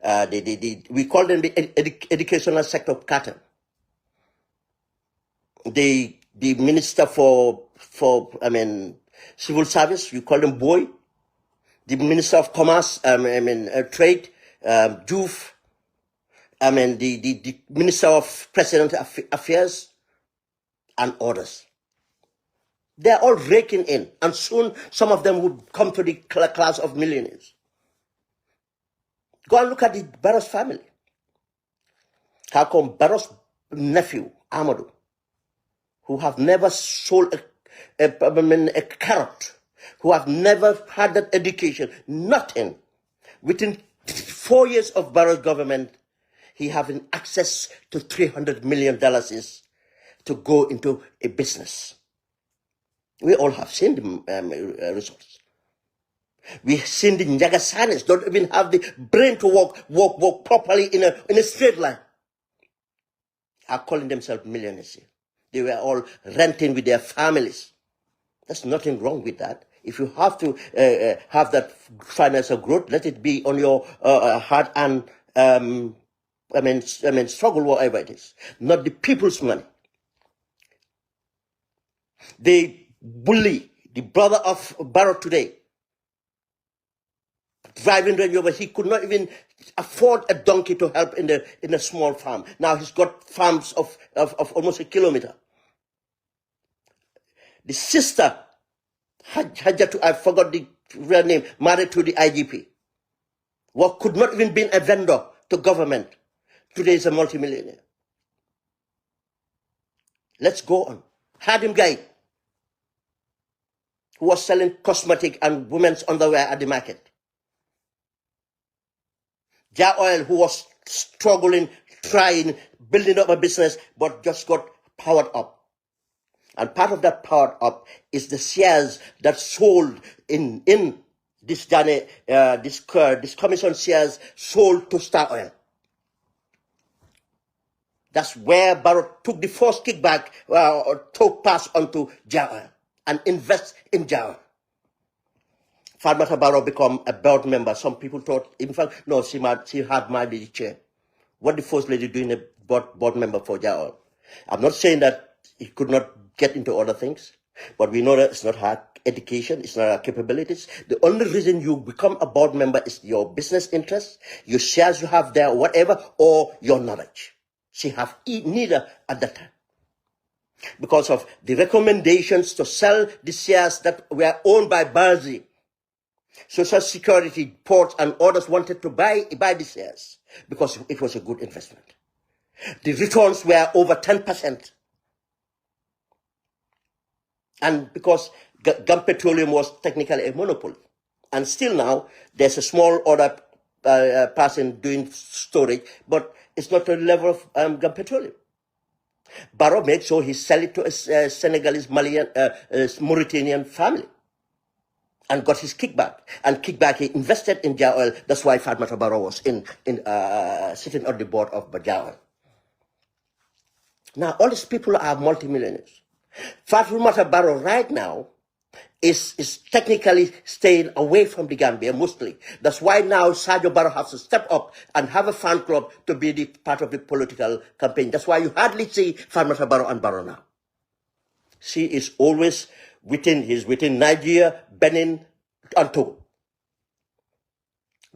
We call them the educational sector cartel. The minister for civil service, you call them Boy. The minister of commerce, trade, Juf. The minister of president affairs, and others. They are all raking in, and soon some of them will come to the class of millionaires. Go and look at the Barrow's family. How come Barrow's nephew, Amadou, who have never sold a carrot, who have never had that education, nothing, Within 4 years of Barrow's government, he having access to $300 million to go into a business. We all have seen the results. We've seen the Njagasanis don't even have the brain to walk properly in a straight line. Are calling themselves millionaires here. They were all renting with their families. There's nothing wrong with that. If you have to have that financial growth, let it be on your hard and struggle, whatever it is, not the people's money. They bully the brother of Barrow today, driving Range Rover. He could not even afford a donkey to help in a small farm. Now he's got farms of almost 1 kilometer. The sister, Hajjatu, I forgot the real name, married to the IGP, what could not even be a vendor to government, today is a multimillionaire. Let's go on. Hadim Guy, who was selling cosmetic and women's underwear at the market. Ja Oil, who was struggling, trying, building up a business, but just got powered up. And part of that powered up is the shares that sold in this journey, this commission shares sold to Star Oil. That's where Barrow took the first kickback, or took pass onto Ja Oil and invest in Ja Oil. Fatmata Barrow become a board member. Some people thought, in fact, no, she had might be the chair. What the first lady doing a board member for Ja Oil? I'm not saying that he could not get into other things, but we know that it's not her education, it's not her capabilities. The only reason you become a board member is your business interests, your shares you have there, whatever, or your knowledge. She have neither at that time. Because of the recommendations to sell the shares that were owned by Bazi, Social Security, ports, and others wanted to buy the shares because it was a good investment. The returns were over 10%. And because Gulf Petroleum was technically a monopoly. And still now, there's a small other person doing storage, but it's not to the level of Gulf Petroleum. Barrow made sure he sell it to a Senegalese, Malian, Mauritanian family and got his kickback. And kickback, he invested in Ja Oil. That's why Fatmata Barrow was sitting on the board of Ja Oil. Now, all these people are multimillionaires. Fatmata Barrow right now is technically staying away from the Gambia mostly. That's why now Sadio Barrow has to step up and have a fan club to be the part of the political campaign. That's why you hardly see Fatmata Barrow and Barrow now. She is always within Nigeria, Benin, and Togo.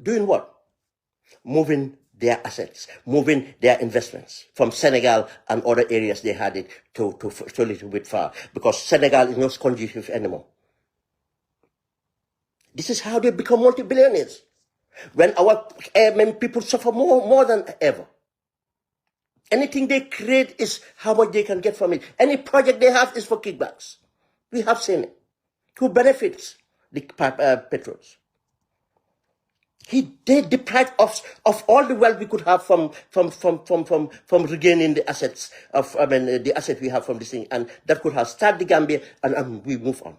Doing what? Moving their assets, moving their investments from Senegal and other areas they had it to a little bit far, because Senegal is not conducive anymore. This is how they become multi-billionaires. When our airmen people suffer more than ever. Anything they create is how much they can get from it. Any project they have is for kickbacks. We have seen it. Who benefits? The petrols. They deprived us of all the wealth we could have from regaining the assets the asset we have from this thing, and that could have started the Gambia, and we move on.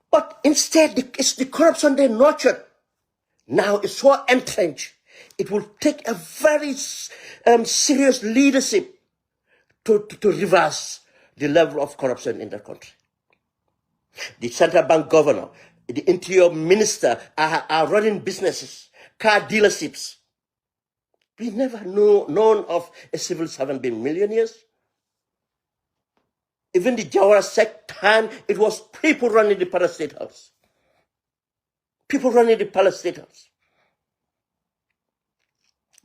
But instead, it's the corruption they nurtured. Now it's so entrenched. It will take a very serious leadership to reverse the level of corruption in the country. The central bank governor, the interior minister are running businesses, car dealerships. We never known of a civil servant being millionaires. Even the Jawara sect time, it was people running the Palace State House. People running the Palace State House.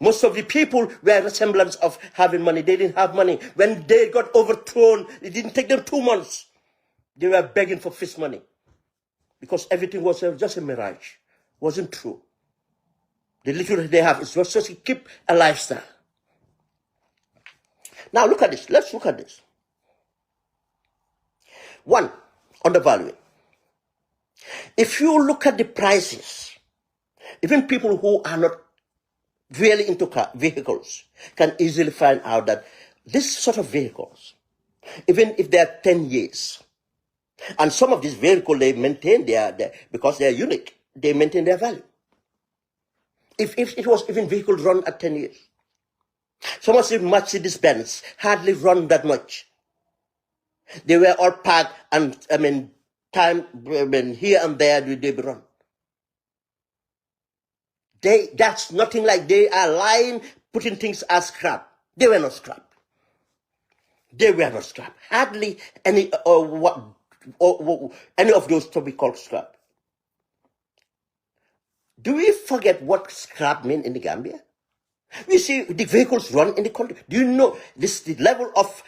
Most of the people were a semblance of having money. They didn't have money. When they got overthrown, it didn't take them 2 months. They were begging for fist money. Because everything was just a mirage. Wasn't true. The little they have is just to keep a lifestyle. Now look at this. Let's look at this. One, undervaluing. If you look at the prices Even people who are not really into vehicles can easily find out that this sort of vehicles, even if they are 10 years, and some of these vehicles, they maintain because they are unique, they maintain their value. If it was even vehicles run at 10 years, some of the Mercedes-Benz hardly run that much. They were all parked, and here and there they be run. That's nothing like they are lying, putting things as scrap. They were not scrap. They were not scrap. Hardly any any of those to be called scrap. Do we forget what scrap means in the Gambia? We see the vehicles run in the country. Do you know this? The level of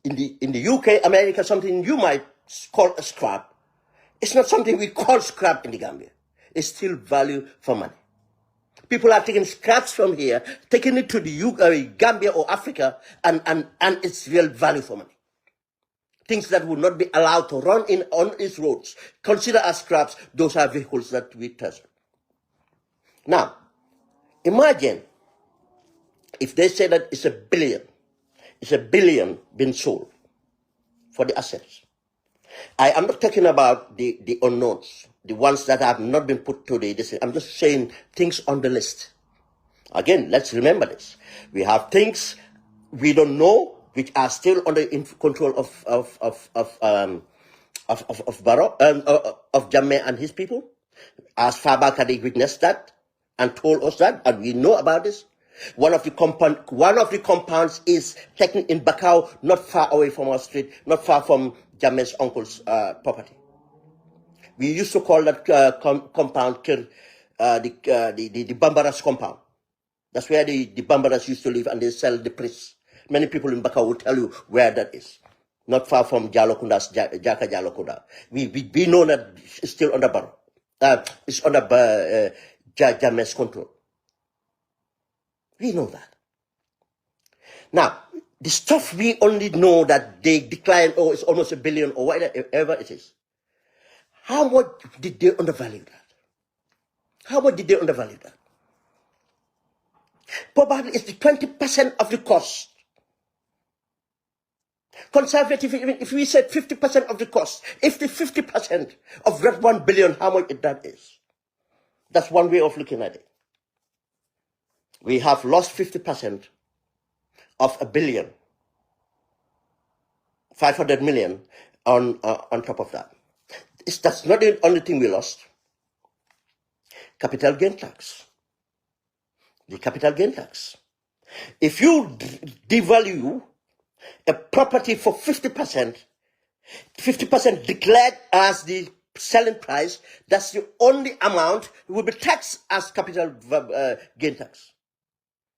in the UK, America, something you might call a scrap. It's not something we call scrap in the Gambia. It's still value for money. People are taking scraps from here, taking it to the Gambia or Africa, and it's real value for money. Things that would not be allowed to run on its roads, consider as scraps, those are vehicles that we treasure. Now, imagine if they say that it's a billion being sold for the assets. I am not talking about the unknowns, the ones that have not been put to the. I'm just saying things on the list. Again, let's remember this. We have things we don't know, which are still under control of Barrow, of Jammeh and his people. As Fabakadi witnessed that and told us that, and we know about this. One of the compounds is taken in Bakau, not far away from our street, not far from Jammeh's uncle's property. We used to call that compound the Bambaras compound. That's where the Bambaras used to live, and they sell the priests. Many people in Bakau will tell you where that is. Not far from Jalokunda's Jaka Jalokunda. We know that it's still under Barrow. It's under Jammeh's control. We know that. Now, the stuff we only know that they declined, it's almost $1 billion or whatever it is. How much did they undervalue that? How much did they undervalue that? Probably it's the 20% of the cost. Conservative, even if we said 50% of the cost, if the 50% of that 1 billion, how much that is? That's one way of looking at it. We have lost 50% of $1 billion, 500 million on top of that. That's not the only thing we lost. Capital gain tax. The capital gain tax. If you devalue a property for 50%, 50% declared as the selling price, that's the only amount will be taxed as capital gain tax.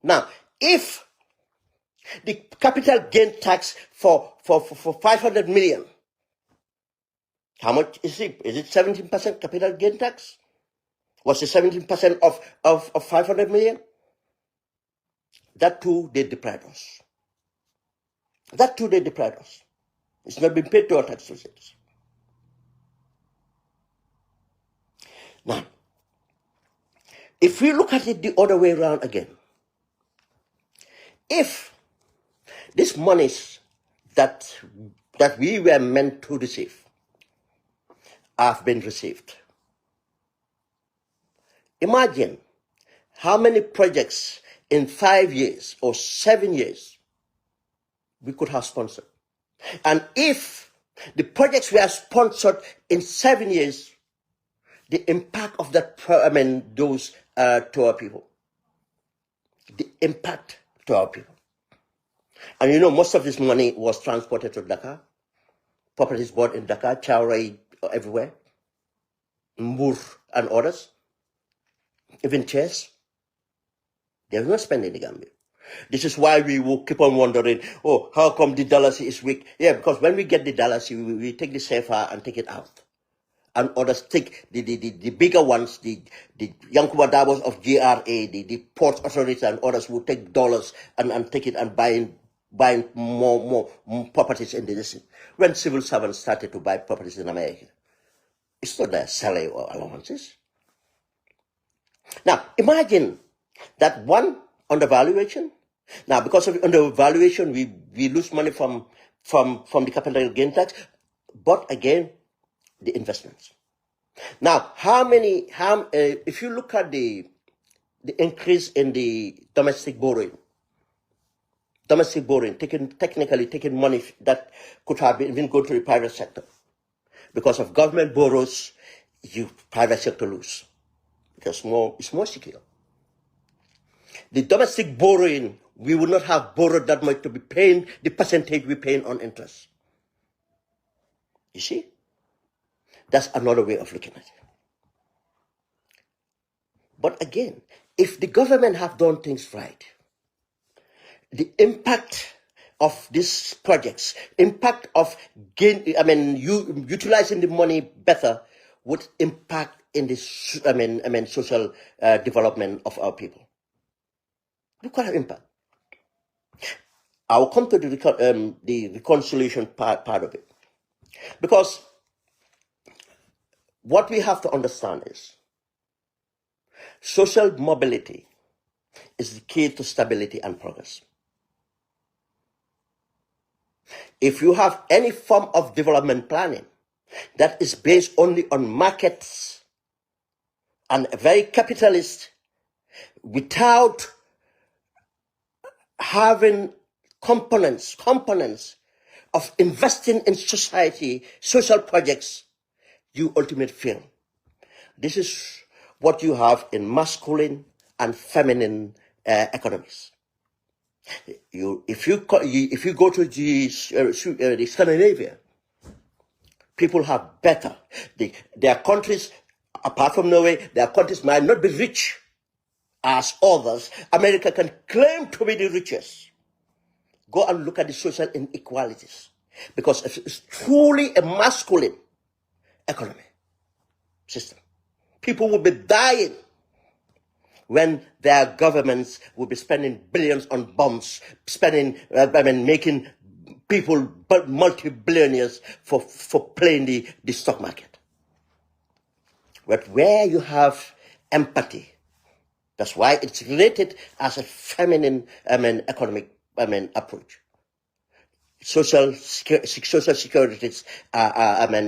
Now, if the capital gain tax for 500 million, how much is it? Is it 17% capital gain tax? Was it 17% of 500 million? That too, they deprived us. That too, they deprived us. It's not been paid to our tax receipts. Now, if we look at it the other way around again, if these monies that we were meant to receive have been received, imagine how many projects in 5 years or 7 years we could have sponsored. And if the projects were sponsored in 7 years, the impact of that, those to our people. The impact to our people. And you know, most of this money was transported to Dakar. Properties bought in Dakar, Chowrai, everywhere. Mbur and others. Even chairs. They are not spending the Gambia. This is why we will keep on wondering, how come the Dalasi is weak? Yeah, because when we get the Dalasi, we take the CFA and take it out. And others take the bigger ones, the Yankuba Davos of GRA, the Port Authority and others will take dollars and take it and buying more properties in the nation. When civil servants started to buy properties in America, it's not their salary or allowances. Now, imagine that one undervaluation. Now, because of undervaluation, we lose money from the capital gain tax, but again, the investments. Now, if you look at the increase in the domestic borrowing, technically taking money that could have been going to the private sector, because of government borrows, private sector lose. Because it's more secure. The domestic borrowing, we would not have borrowed that much to be paying the percentage we're paying on interest. You see? That's another way of looking at it. But again, if the government have done things right, the impact of these projects, impact of utilizing the money better would impact in this, social development of our people. It could have impact. I'll come to the reconciliation part of it. Because what we have to understand is social mobility is the key to stability and progress. If you have any form of development planning that is based only on markets and very capitalist, without having components of investing in society, social projects, you ultimately fail. This is what you have in masculine and feminine economies. If you go to the Scandinavia, people have better. Their countries, apart from Norway, their countries might not be rich as others. America can claim to be the richest. Go and look at the social inequalities, because it's truly a masculine economy system. People will be dying when their governments will be spending billions on bombs, making people multi-billionaires for playing the stock market. But where you have empathy, that's why it's rated as a feminine economic approach. Social securities,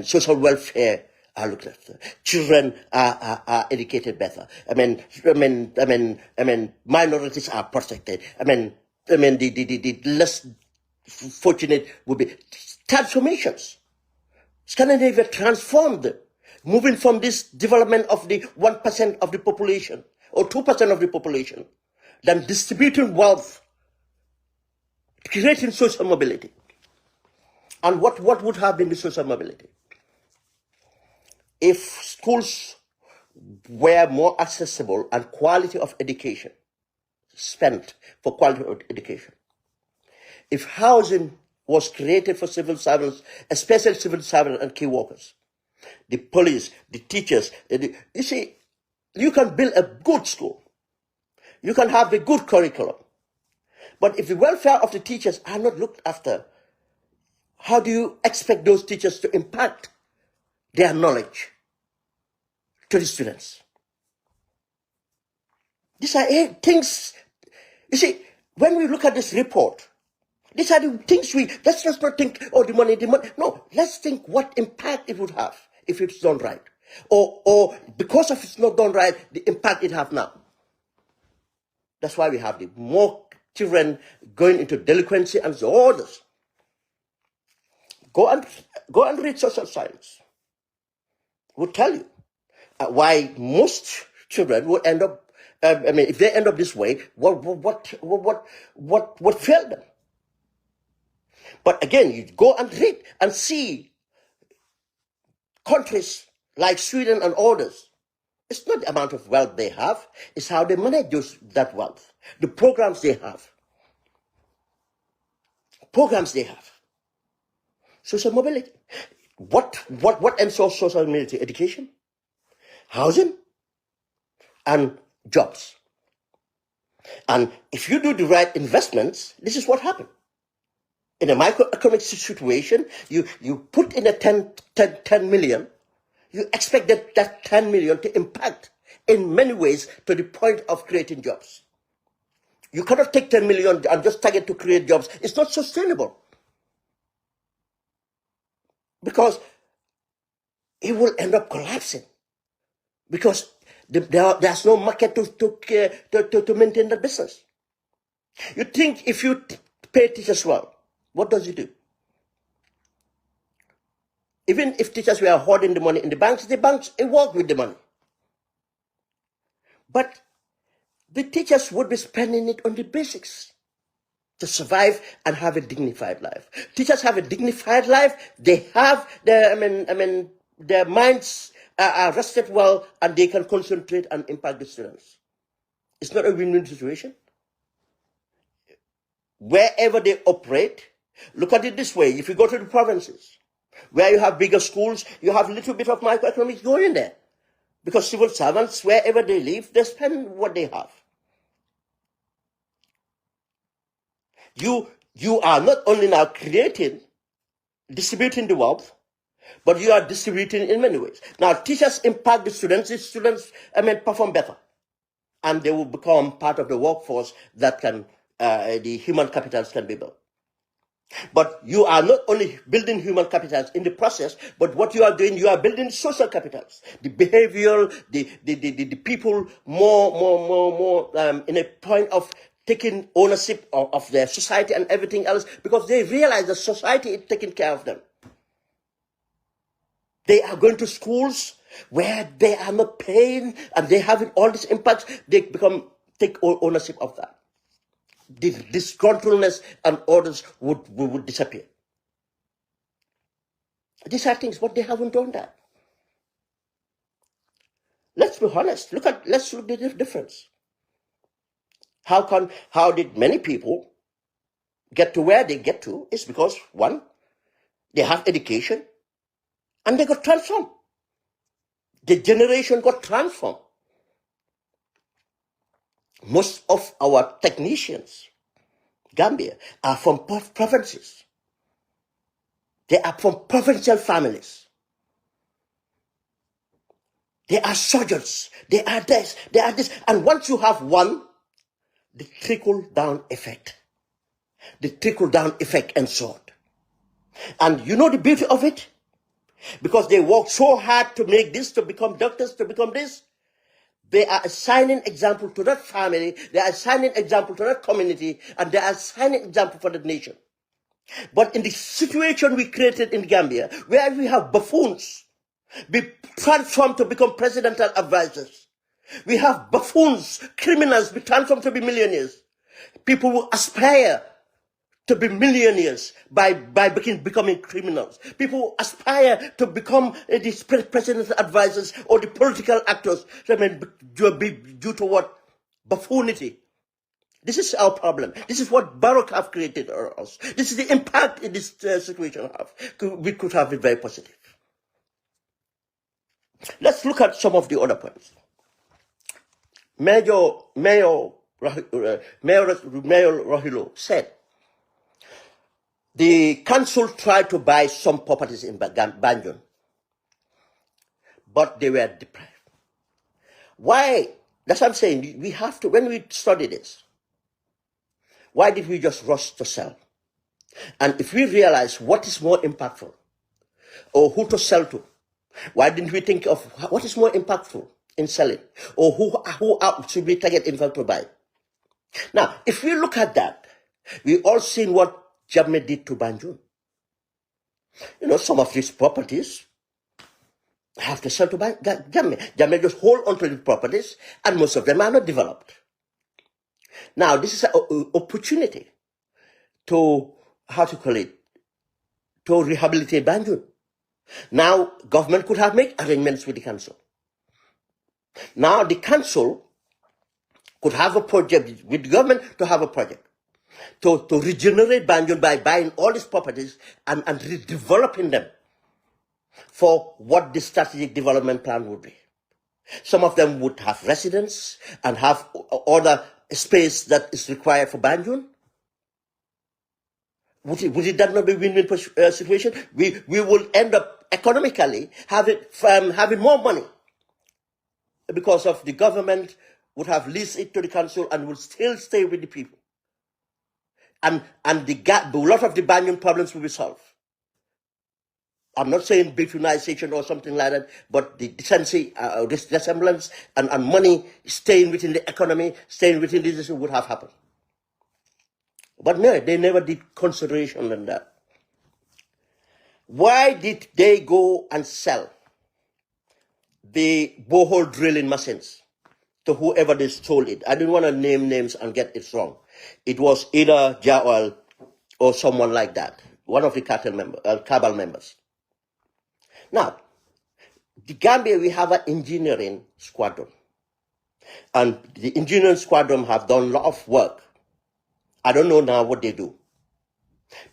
social welfare are looked after. Children are educated better. Minorities are protected. The less fortunate will be transformations. Scandinavia transformed, moving from this development of the 1% of the population or 2% of the population, then distributing wealth, creating social mobility. And what would have been the social mobility? If schools were more accessible and quality of education spent for quality of education, if housing was created for civil servants, especially civil servants and key workers, the police, the teachers, you see, you can build a good school. You can have a good curriculum. But if the welfare of the teachers are not looked after, how do you expect those teachers to impact their knowledge to the students? These are things, you see, when we look at this report, these are the things let's just not think, the money. No, let's think what impact it would have if it's done right. Or because of it's not done right, the impact it have now. That's why we have the more children going into delinquency and all this. Go and read social science. Will tell you why most children will end up. If they end up this way, what failed them? But again, you go and read and see countries like Sweden and others. It's not the amount of wealth they have; it's how they manage that wealth. The programs they have. Social mobility. What ensures social mobility? Education, housing, and jobs. And if you do the right investments, this is what happens. In a microeconomic situation, you put in a 10 million, you expect that 10 million to impact in many ways to the point of creating jobs. You cannot take 10 million and just target to create jobs. It's not sustainable. Because it will end up collapsing. Because there's no market to maintain the business. You think if you pay teachers well, what does it do? Even if teachers were hoarding the money in the banks work with the money. But the teachers would be spending it on the basics to survive and have a dignified life. Teachers have a dignified life. They have their minds are rested well, and they can concentrate and impact the students. It's not a win-win situation. Wherever they operate, look at it this way. If you go to the provinces, where you have bigger schools, you have a little bit of microeconomics going there. Because civil servants, wherever they live, they spend what they have. You are not only now distributing the wealth, but you are distributing in many ways. Now, teachers impact the students perform better. And they will become part of the workforce that the human capitals can be built. But you are not only building human capitals in the process, but what you are doing, you are building social capitals. The behavioral, the people more in a point of taking ownership of their society and everything else, because they realize that society is taking care of them. They are going to schools where they are not paying and they having all these impacts. They take ownership of that. The disgruntledness and orders would disappear. These are things, but they haven't done that. Let's be honest. Let's look at the difference. How did many people get to where they get to? It's because, one, they have education and they got transformed. The generation got transformed. Most of our technicians, Gambia, are from provinces. They are from provincial families. They are surgeons. They are this. They are this. And once you have one, the trickle-down effect. The trickle-down effect ensued. And you know the beauty of it? Because they work so hard to make this, to become doctors, to become this. They are assigning example to that family, they are assigning example to that community, and they are assigning example for the nation. But in the situation we created in Gambia, where we have buffoons be transformed to become presidential advisors, we have buffoons, criminals be transformed to be millionaires. People who aspire to be millionaires by becoming criminals. People aspire to become the president's advisors or the political actors. Due to what? Buffoonity. This is our problem. This is what Baroque have created us. This is the impact in this situation have. We could have it very positive. Let's look at some of the other points. Mayor Rohilo said, the council tried to buy some properties in Banjul, but they were deprived. Why? That's what I'm saying. We have to, when we study this, why did we just rush to sell? And if we realize what is more impactful, or who to sell to, why didn't we think of what is more impactful in selling, or who should we target in fact to buy? Now, if we look at that, we all seen what Jammeh did to Banjul. You know, some of these properties have to sell to Jammeh. Jammeh just hold on to the properties, and most of them are not developed. Now, this is an opportunity to, to rehabilitate Banjul. Now, government could have made arrangements with the council. Now, the council could have a project with the government to have a project to regenerate Banjul by buying all these properties and redeveloping them for what the strategic development plan would be. Some of them would have residents and have other space that is required for Banjul. Would it that not be a win-win situation? We will end up economically having more money because of the government would have leased it to the council and would still stay with the people. And a lot of the Banyan problems will be solved. I'm not saying bituminization or something like that, but the decency, this resemblance and money staying within the economy, staying within the system would have happened. But no, they never did consideration on that. Why did they go and sell the borehole drilling machines to whoever they sold it? I didn't want to name names and get it wrong. It was either Jawal or someone like that, one of the Cabal members. Now, the Gambia, we have an engineering squadron. And the engineering squadron have done a lot of work. I don't know now what they do.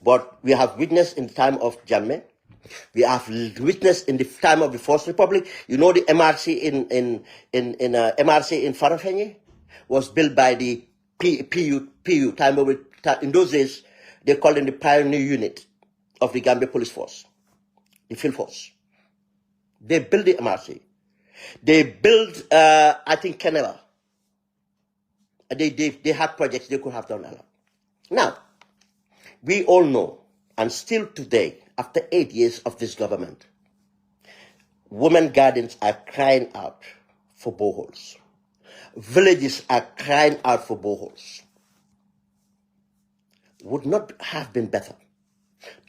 But we have witnessed in the time of Jammeh. We have witnessed in the time of the First Republic. You know, the MRC in Farafenni was built by the PU. In those days, they called it the Pioneer Unit of the Gambia Police Force, the field force. They built the MRC. They built, I think, Canela. They had projects they could have done a lot. Now, we all know, and still today, after 8 years of this government, women gardens are crying out for boreholes. Villages are crying out for boreholes. Would not have been better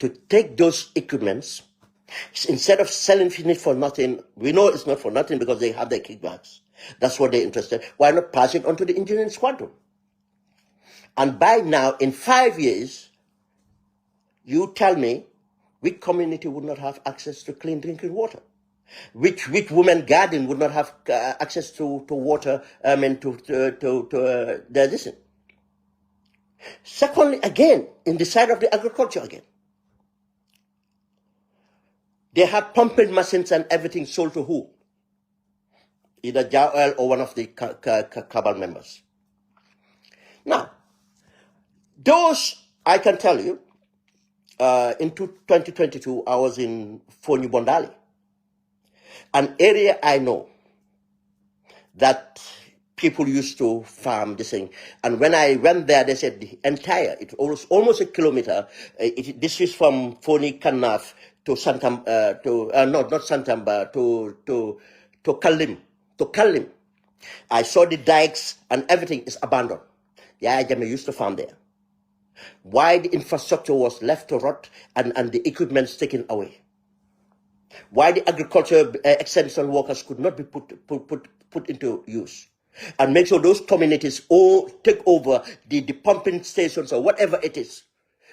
to take those equipments, instead of selling it for nothing? We know it's not for nothing because they have their kickbacks. That's what they're interested. Why not pass it on to the engineering squadron? And by now, in 5 years, you tell me which community would not have access to clean drinking water? Which women garden would not have access to water, their distance? Secondly, again, in the side of the agriculture again, they had pumping machines and everything sold to who? Either Jawel or one of the Cabal members. Now, those, I can tell you, in 2022, I was in Foni Bondali, an area I know that people used to farm this thing. And when I went there, they said the entire, it was almost a kilometer. This is from Foni Kanaf to Santam, not Santamba, to Kalim. To Kalim. I saw the dikes and everything is abandoned. Yeah, I used to farm there. Why the infrastructure was left to rot and the equipment taken away? Why the agriculture extension workers could not be put into use? And make sure those communities all take over the pumping stations or whatever it is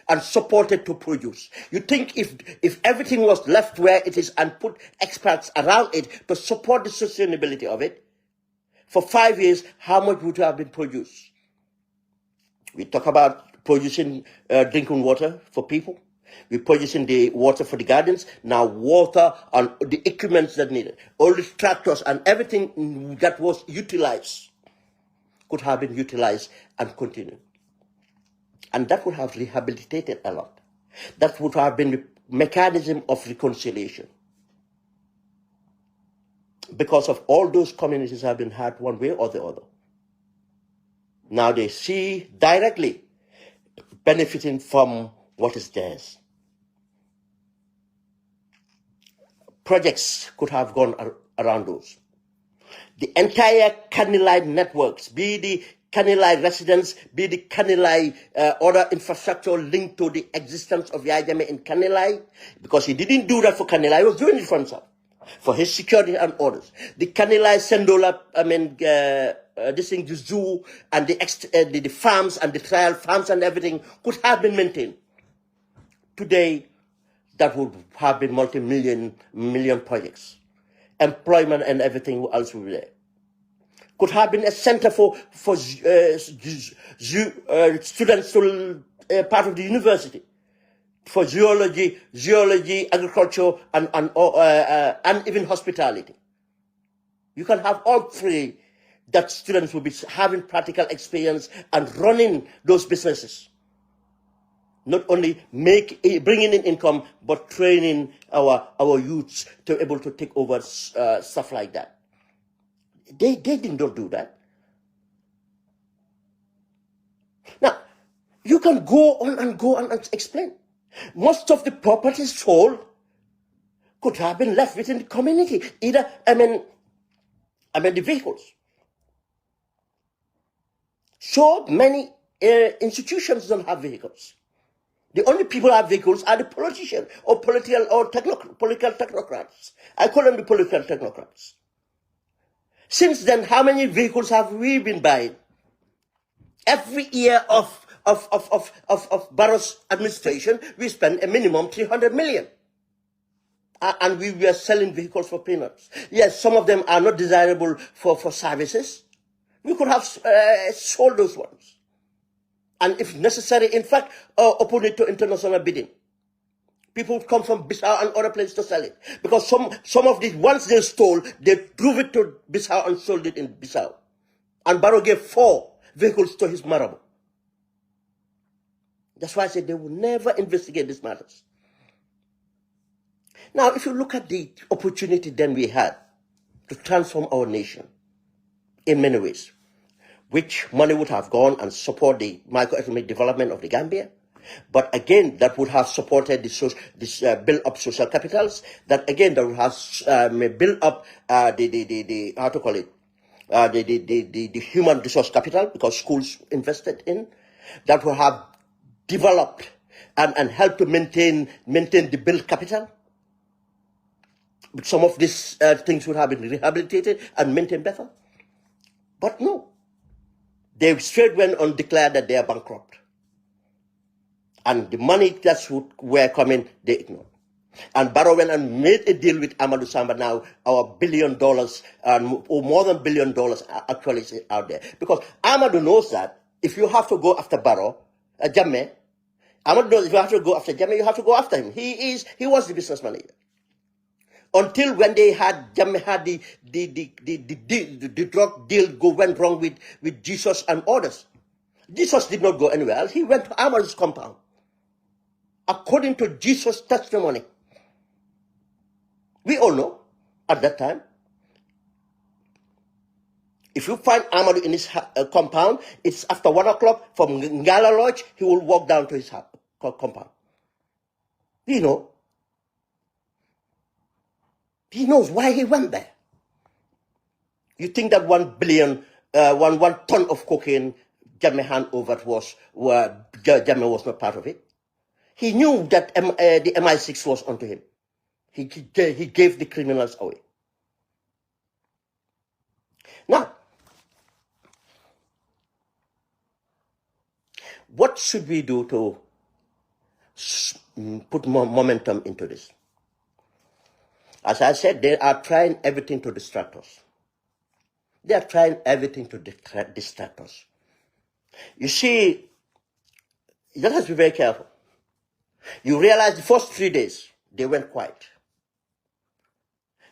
and support it to produce. You think if everything was left where it is and put experts around it to support the sustainability of it, for 5 years, how much would have been produced? We talk about producing drinking water for people. We're producing the water for the gardens. Now water and the equipment that needed. All the tractors and everything that was utilized could have been utilized and continued. And that would have rehabilitated a lot. That would have been the mechanism of reconciliation. Because of all those communities have been hurt one way or the other. Now they see directly benefiting from what is theirs. Projects could have gone around those. The entire Kanilai networks, be the Kanilai residents, be the Kanilai other infrastructure linked to the existence of Yajame in Kanilai, because he didn't do that for Kanilai, he was doing it for himself, for his security and orders. The Kanilai Sendola, this thing, the zoo and the farms and the trial farms and everything could have been maintained. Today, that would have been multi-million projects. Employment and everything else would be there. Could have been a center for students to part of the university, for zoology, agriculture, and even hospitality. You can have all three, that students will be having practical experience and running those businesses. Not only bringing in income, but training our youths to be able to take over stuff like that. They did not do that. Now, you can go on and explain. Most of the properties sold could have been left within the community. Either, the vehicles. So many institutions don't have vehicles. The only people who have vehicles are the politicians or political technocrats. I call them the political technocrats. Since then, how many vehicles have we been buying? Every year of Barrow's administration, we spend a minimum 300 million. And we were selling vehicles for peanuts. Yes, some of them are not desirable for services. We could have sold those ones. And if necessary, in fact, open it to international bidding. People come from Bissau and other places to sell it. Because some of these, once they stole, they drove it to Bissau and sold it in Bissau. And Barrow gave 4 vehicles to his Marabo. That's why I said they will never investigate these matters. Now, if you look at the opportunity then we had to transform our nation in many ways, which money would have gone and support the microeconomic development of the Gambia. But again, that would have supported this build up social capitals. That again, that would have built up the how to call it, the human resource capital, because schools invested in. That would have developed and helped to maintain the build capital. But some of these things would have been rehabilitated and maintained better. But no. They straight went on declared that they are bankrupt. And the money that were coming, they ignored. And Barrow went and made a deal with Amadou Samba. Now our $1 billion or more than $1 billion actually is out there. Because Amadou knows that if you have to go after Barrow, Jammeh, Amadou knows if you have to go after Jammeh, you have to go after him. He was the business manager. Until when they had Jammeh had the drug deal went wrong with Jesus and others. Jesus did not go anywhere else. He went to Amadou's compound. According to Jesus' testimony. We all know at that time. If you find Amadou in his compound, it's after 1 o'clock from Ngala Lodge, he will walk down to his compound. You know. He knows why he went there. You think that 1 billion, one ton of cocaine Jammeh hand over Jammeh was not part of it. He knew that the MI6 was onto him. He gave the criminals away. Now, what should we do to put more momentum into this? As I said, they are trying everything to distract us. They are trying everything to distract us. You see, you have to be very careful. You realize the first 3 days, they went quiet.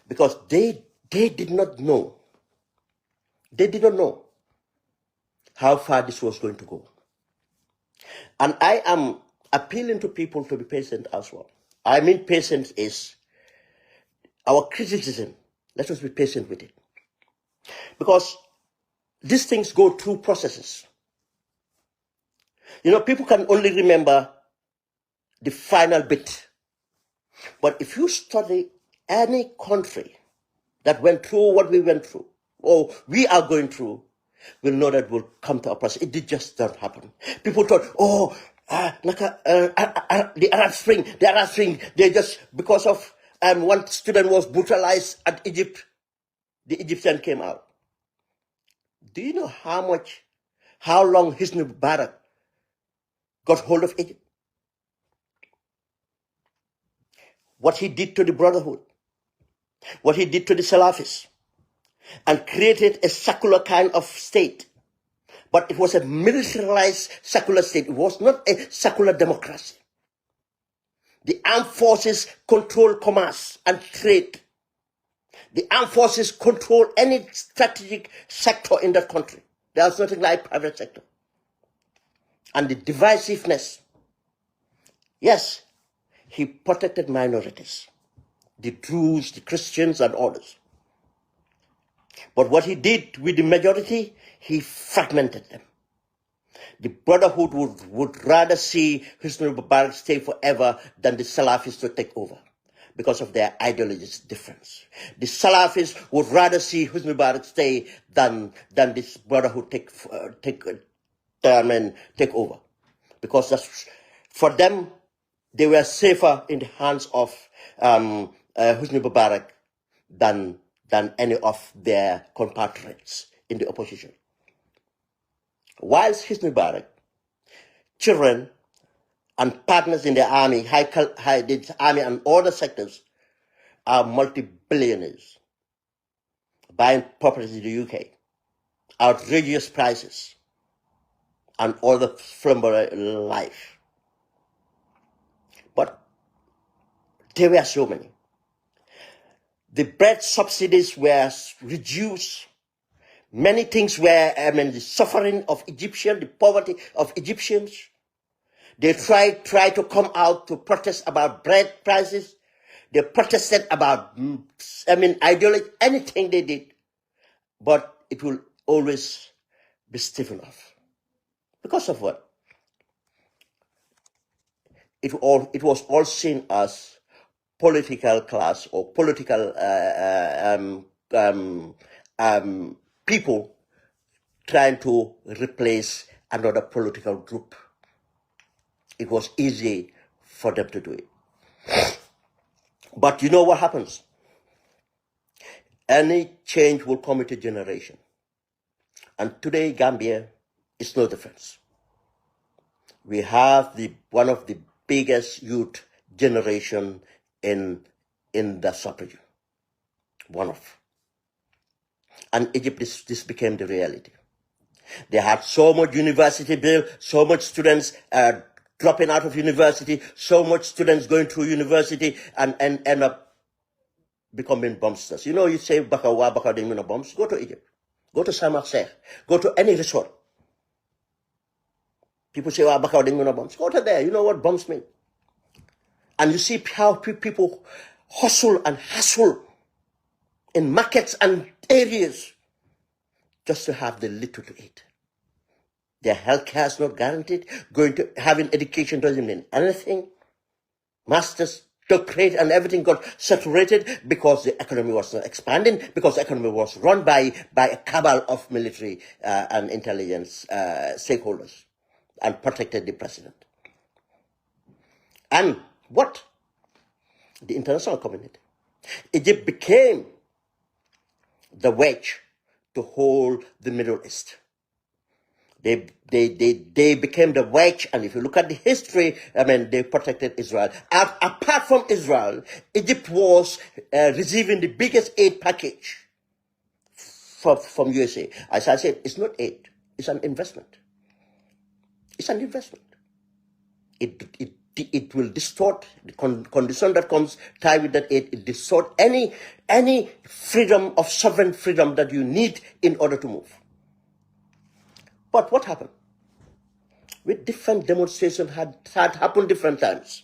Because they did not know. They did not know how far this was going to go. And I am appealing to people to be patient as well. I mean, patience is our criticism. Let us be patient with it. Because these things go through processes. You know, people can only remember the final bit. But if you study any country that went through what we went through, or we are going through, we'll know that will come to a process. It did just not happen. People thought, the Arab Spring, they just, because of one student was brutalized at Egypt, the Egyptian came out. Do you know how long Hosni Mubarak got hold of Egypt? What he did to the Brotherhood, what he did to the Salafis, and created a secular kind of state. But it was a militarized secular state. It was not a secular democracy. The armed forces control commerce and trade. The armed forces control any strategic sector in that country. There's nothing like private sector. And the divisiveness. Yes, he protected minorities. The Jews, the Christians, and others. But what he did with the majority, he fragmented them. The Brotherhood would rather see Husni Mubarak stay forever than the Salafis to take over because of their ideologies difference. The Salafis would rather see Husni Mubarak stay than this Brotherhood take over. Because that's, for them, they were safer in the hands of Husni Mubarak than any of their compatriots in the opposition. Whilst Husni Mubarak, children and partners in the army, the army and other sectors are multi-billionaires, buying properties in the UK, outrageous prices, and all the flamboyant life. But there were so many. The bread subsidies were reduced. Many things were, the suffering of Egyptians, the poverty of Egyptians. They tried to come out to protest about bread prices. They protested about, ideology, anything they did. But it will always be stiffened off. Because of what? It was all seen as political class or political people trying to replace another political group. It was easy for them to do it. But you know what happens? Any change will come with a generation. And today, Gambia is no difference. We have one of the biggest youth generation in the sub-region. One of. And Egypt, this became the reality. They had so much university bill, so much students dropping out of university, so much students going through university and end up becoming bombsters. You know, you say, Baka, they mean bombs. Go to Egypt. Go to Samarkand. Go to any resort. People say, Baka, they mean bombs. Go to there. You know what bombs mean. And you see how people hustle and hustle in markets and areas just to have the little to eat. Their health care is not guaranteed. Having education doesn't mean anything. Masters, doctorate, and everything got saturated because the economy was not expanding, because the economy was run by a cabal of military and intelligence stakeholders and protected the president. And what? The international community. Egypt became the wedge to hold the Middle East. They became the wedge, and if you look at the history, they protected Israel. Apart from Israel, Egypt was receiving the biggest aid package from USA. As I said, it's not aid, it's an investment. It's an investment. It will distort the condition that comes tied with that aid. It distort any freedom of sovereign freedom that you need in order to move. But what happened? With different demonstrations had happened different times.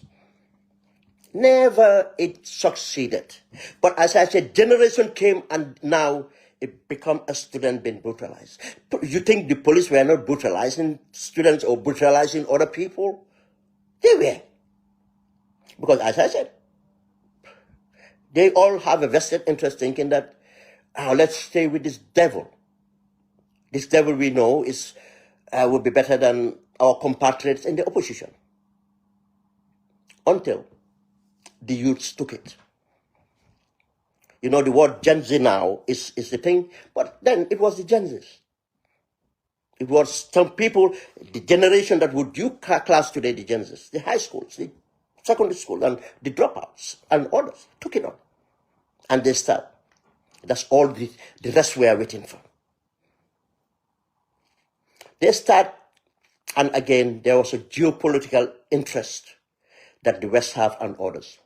Never it succeeded. But as I said, generation came and now it become a student being brutalized. You think the police were not brutalizing students or brutalizing other people? They were. Because as I said, they all have a vested interest thinking that, let's stay with this devil. This devil we know would be better than our compatriots in the opposition. Until the youths took it. You know, the word Gen Z now is the thing, but then it was the Gen Zs. It was some people, the generation that would do class today, the Gen Zs, the high schools, the secondary school, and the dropouts, and others took it on. And they start. That's all the rest we are waiting for. They start, and again, there was a geopolitical interest that the West have and others.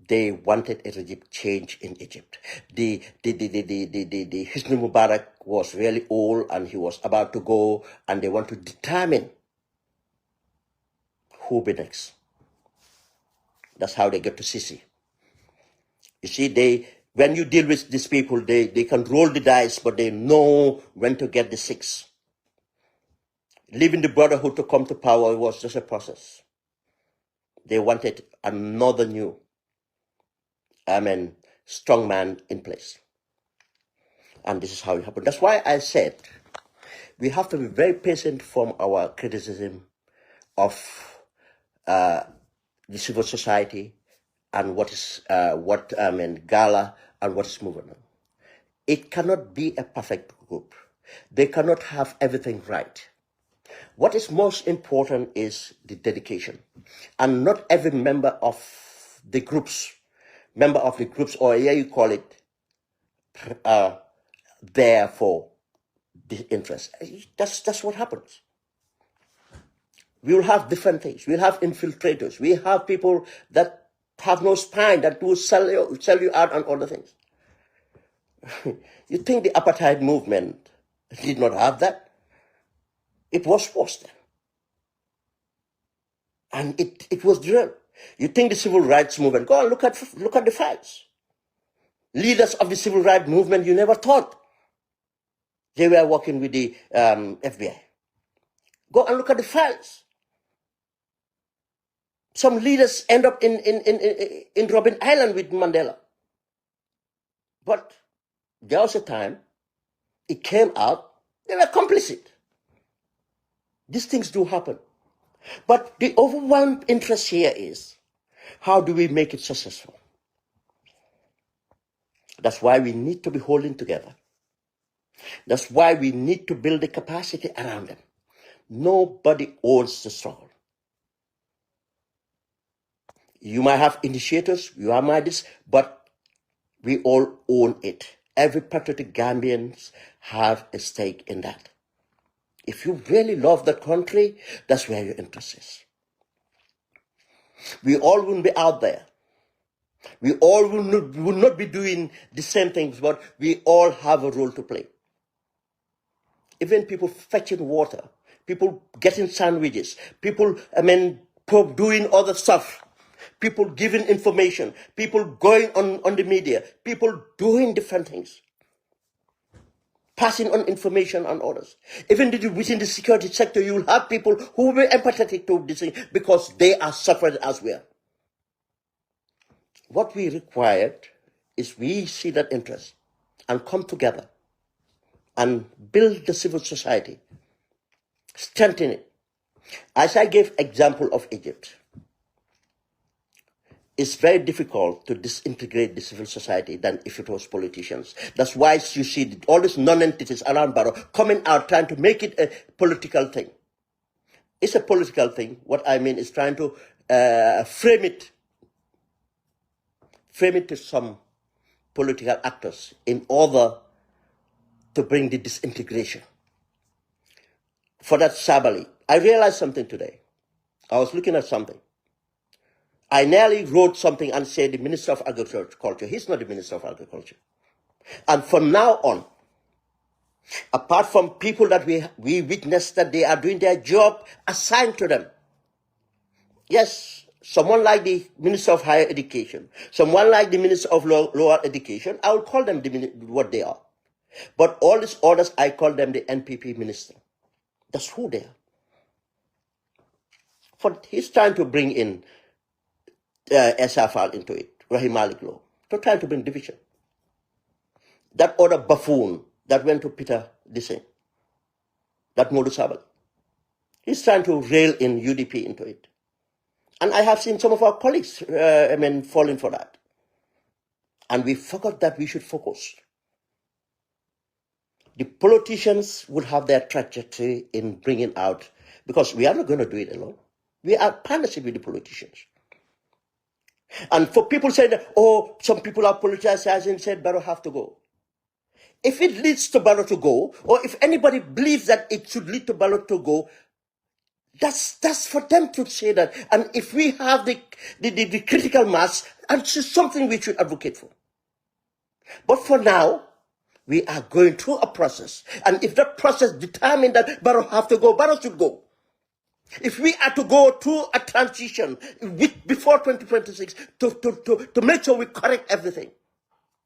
They wanted a regime change in Egypt. The Hosni Mubarak was really old and he was about to go, and they want to determine who will be next. That's how they get to Sisi. You see, When you deal with these people, they can roll the dice, but they know when to get the six. Leaving the Brotherhood to come to power was just a process. They wanted another new, strong man in place. And this is how it happened. That's why I said we have to be very patient from our criticism of the civil society and Gala and what is moving on. It cannot be a perfect group. They cannot have everything right. What is most important is the dedication. And not every member of the groups, or yeah, you call it, there for the interest. That's what happens. We will have different things. We'll have infiltrators. We have people that have no spine, that will sell you out on other things. You think the apartheid movement did not have that? It was forced then. And it was drilled. You think the civil rights movement, go and look at the files. Leaders of the civil rights movement, you never thought they were working with the FBI. Go and look at the files. Some leaders end up in Robben Island with Mandela. But there was a time it came out, they were complicit. These things do happen. But the overwhelming interest here is, how do we make it successful? That's why we need to be holding together. That's why we need to build the capacity around them. Nobody owns the struggle. You might have initiators, you might this, but we all own it. Every patriotic Gambians have a stake in that. If you really love the country, that's where your interest is. We all will be out there. We all will not be doing the same things, but we all have a role to play. Even people fetching water, people getting sandwiches, people, doing other stuff, people giving information, people going on the media, people doing different things. Passing on information on others. Even within the security sector, you will have people who will be empathetic to this thing because they are suffering as well. What we required is we see that interest and come together and build the civil society, strengthen it. As I gave example of Egypt, it's very difficult to disintegrate the civil society than if it was politicians. That's why you see all these non-entities around Barrow coming out trying to make it a political thing. It's a political thing. What I mean is trying to frame it to some political actors in order to bring the disintegration. For that Sabali, I realized something today. I was looking at something. I nearly wrote something and said the Minister of Agriculture. He's not the Minister of Agriculture. And from now on, apart from people that we witness that they are doing their job assigned to them. Yes, someone like the Minister of Higher Education, someone like the Minister of Lower Education, I will call them what they are. But all these others, I call them the NPP Minister. That's who they are. He's trying to bring in SFL into it, Rahim Malik Law, to try to bring division. That other buffoon that went to Peter Dissing, that Modu Sabal, he's trying to rail in UDP into it. And I have seen some of our colleagues, falling for that. And we forgot that we should focus. The politicians would have their trajectory in bringing out, because we are not going to do it alone. We are partnership with the politicians. And for people saying that, some people are politicizing, said Barrow have to go. If it leads to Barrow to go, or if anybody believes that it should lead to Barrow to go, that's for them to say that. And if we have the critical mass, it's something we should advocate for. But for now, we are going through a process. And if that process determines that Barrow have to go, Barrow should go. If we are to go through a transition before 2026 to make sure we correct everything,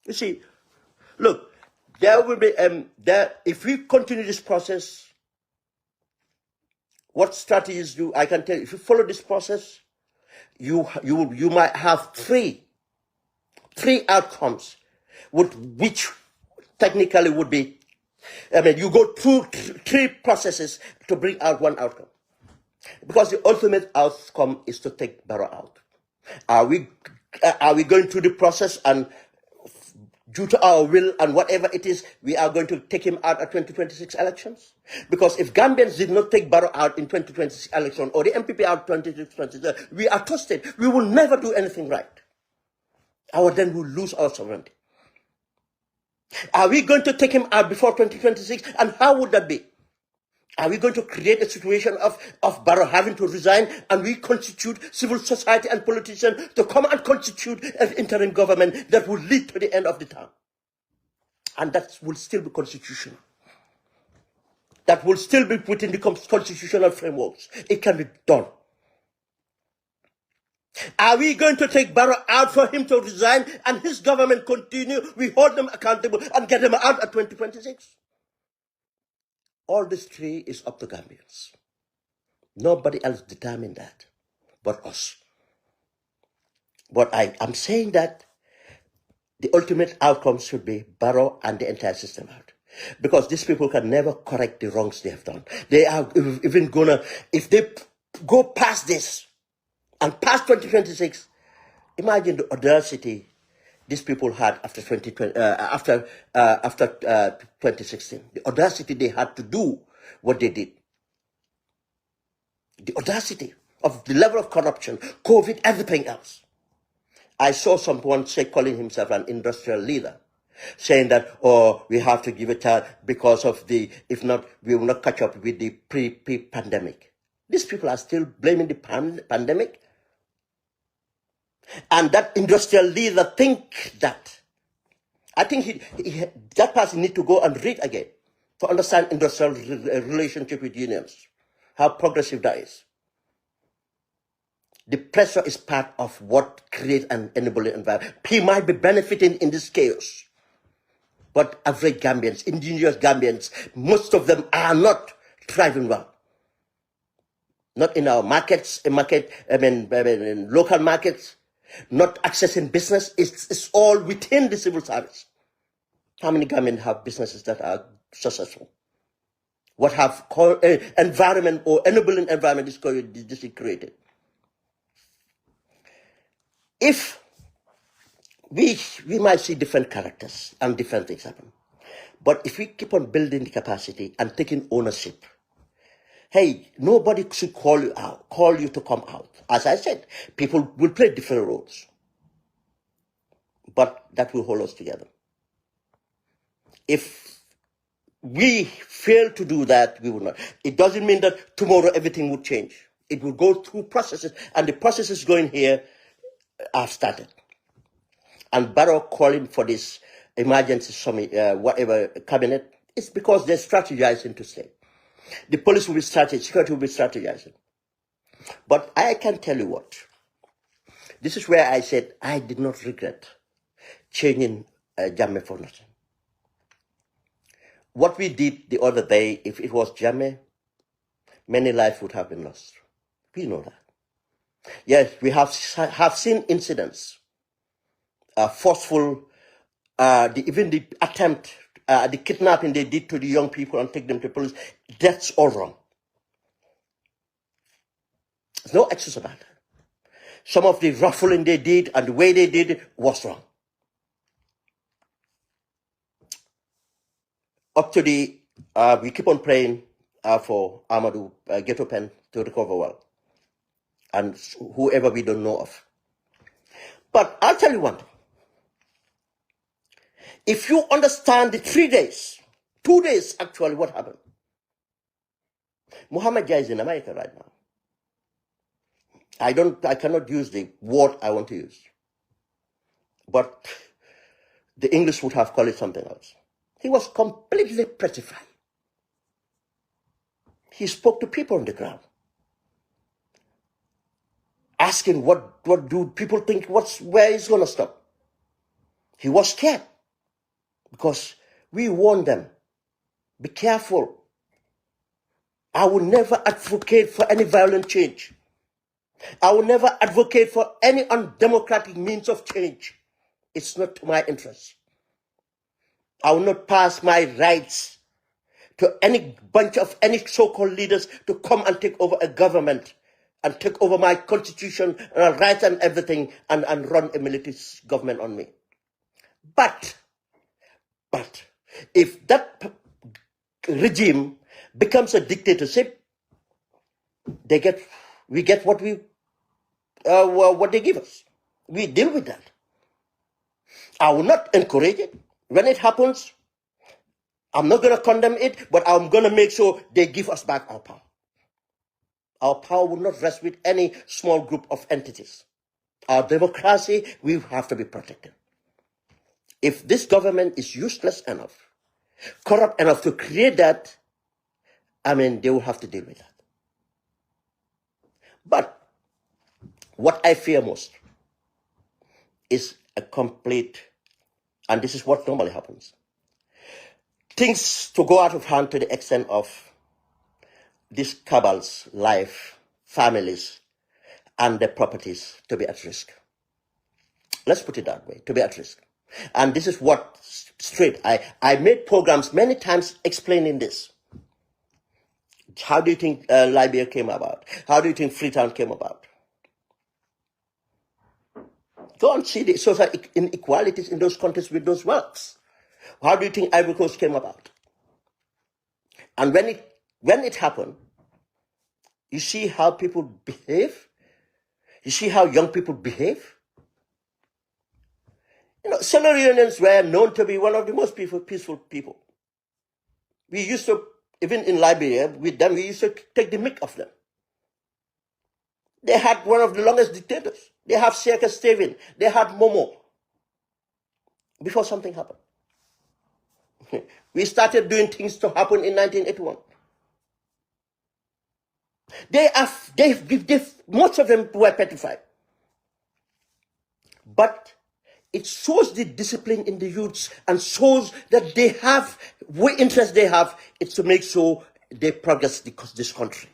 You see, look, there will be there if we continue this process, what strategies do I can tell you, if you follow this process, you might have three outcomes, which technically would be, I mean, you go through three processes to bring out one outcome. Because the ultimate outcome is to take Barrow out. Are we going through the process, and due to our will and whatever it is, we are going to take him out at 2026 elections? Because if Gambians did not take Barrow out in 2026 election, or the MPP out 2026, we are toasted. We will never do anything right. Then we'll lose our sovereignty. Are we going to take him out before 2026? And how would that be? Are we going to create a situation of Barrow having to resign, and we constitute civil society and politicians to come and constitute an interim government that will lead to the end of the term? And that will still be constitutional. That will still be within the constitutional frameworks. It can be done. Are we going to take Barrow out for him to resign and his government continue? We hold them accountable and get them out at 2026. All this three is up to Gambians. Nobody else determined that but us. But I'm saying that the ultimate outcome should be Barrow and the entire system out. Because these people can never correct the wrongs they have done. They are even gonna, if they go past this and past 2026, imagine the audacity these people had after 2016. The audacity they had to do what they did. The audacity of the level of corruption, COVID, everything else. I saw someone say, calling himself an industrial leader, saying that, we have to give it out because of if not, we will not catch up with the pre-pandemic. These people are still blaming the pandemic. And that industrial leader think that. I think that person need to go and read again to understand industrial relationship with unions, how progressive that is. The pressure is part of what creates an enabling environment. He might be benefiting in this chaos, but average Gambians, indigenous Gambians, most of them are not thriving well. Not in our markets, in local markets. Not accessing business, it's all within the civil service. How many Gambians have businesses that are successful? What have environment or enabling environment is created? If we might see different characters and different things happen, but if we keep on building the capacity and taking ownership, hey, nobody should call you to come out. As I said, people will play different roles, but that will hold us together. If we fail to do that, we will not. It doesn't mean that tomorrow everything would change. It will go through processes, and the processes going here have started. And Barrow calling for this emergency summit, whatever cabinet, it's because they're strategizing to stay. The police will be strategizing, security will be strategizing. But I can tell you what, this is where I said I did not regret changing Jammeh for nothing. What we did the other day, if it was Jammeh, many lives would have been lost. We know that. Yes, we have seen incidents, forceful, even the attempt, the kidnapping they did to the young people and take them to police. That's all wrong. There's no excuse about that. Some of the ruffling they did and the way they did it was wrong. Up to we keep on praying for Amadou Ghetto Pen to recover well. And whoever we don't know of. But I'll tell you one thing. If you understand the 3 days, 2 days actually, what happened? Muhammad Jai is in America right now. I cannot use the word I want to use. But the English would have called it something else. He was completely petrified. He spoke to people on the ground, asking what do people think, where he's going to stop. He was scared. because we warn them, be careful. I will never advocate for any violent change. I will never advocate for any undemocratic means of change. It's not to my interest. I will not pass my rights to any bunch of any so-called leaders to come and take over a government and take over my constitution and rights and everything and run a military government on me. But if that regime becomes a dictatorship, we get what they give us. We deal with that. I will not encourage it. When it happens, I'm not going to condemn it, but I'm going to make sure they give us back our power. Our power will not rest with any small group of entities. Our democracy, we have to be protected. If this government is useless enough, corrupt enough to create that, they will have to deal with that. But what I fear most is a complete, and this is what normally happens, things to go out of hand to the extent of this cabal's life, families, and their properties to be at risk. Let's put it that way, to be at risk. And this is what straight, I made programs many times explaining this. How do you think Liberia came about? How do you think Freetown came about? Go and see the social inequalities in those countries with those wealths. How do you think Ivory Coast came about? And when it happened, you see how people behave. You see how young people behave. Sierra Leoneans were known to be one of the most peaceful people. We used to, even in Liberia, with them, we used to take the mick of them. They had one of the longest dictators. They have Siaka Stephen. They had Momo. Before something happened. We started doing things to happen in 1981. Most of them were petrified. But it shows the discipline in the youths and shows that they have, what interest they have, it's to make sure they progress this country.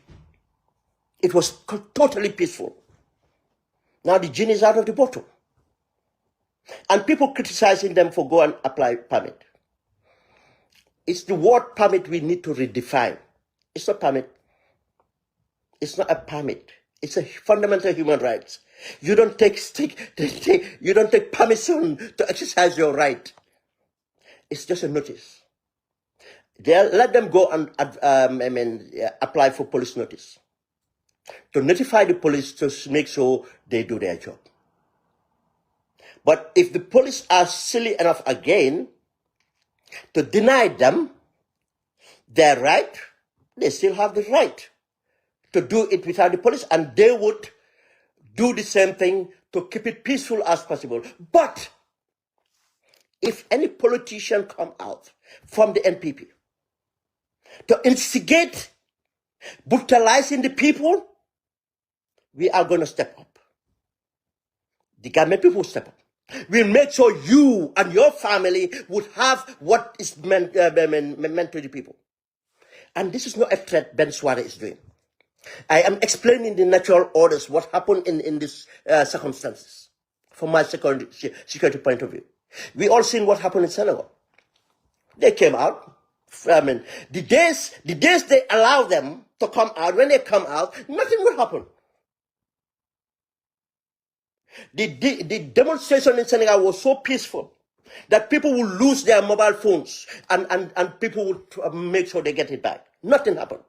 It was totally peaceful. Now the genie is out of the bottle. And people criticizing them for go and apply permit. It's the word permit we need to redefine. It's not permit. It's not a permit. It's a fundamental human right. You don't take permission to exercise your right. It's just a notice. Let them go and apply for police notice. To notify the police to make sure they do their job. But if the police are silly enough again to deny them their right, they still have the right to do it without the police, and they would do the same thing to keep it peaceful as possible. But if any politician come out from the NPP to instigate brutalizing the people, we are going to step up. The government people will step up. We'll make sure you and your family would have what is meant to the people. And this is not a threat Ben Suare is doing. I am explaining the natural orders, what happened in these circumstances, from my security point of view. We all seen what happened in Senegal. They came out. The days they allow them to come out, when they come out, nothing will happen. The demonstration in Senegal was so peaceful that people will lose their mobile phones and people would make sure they get it back. Nothing happened.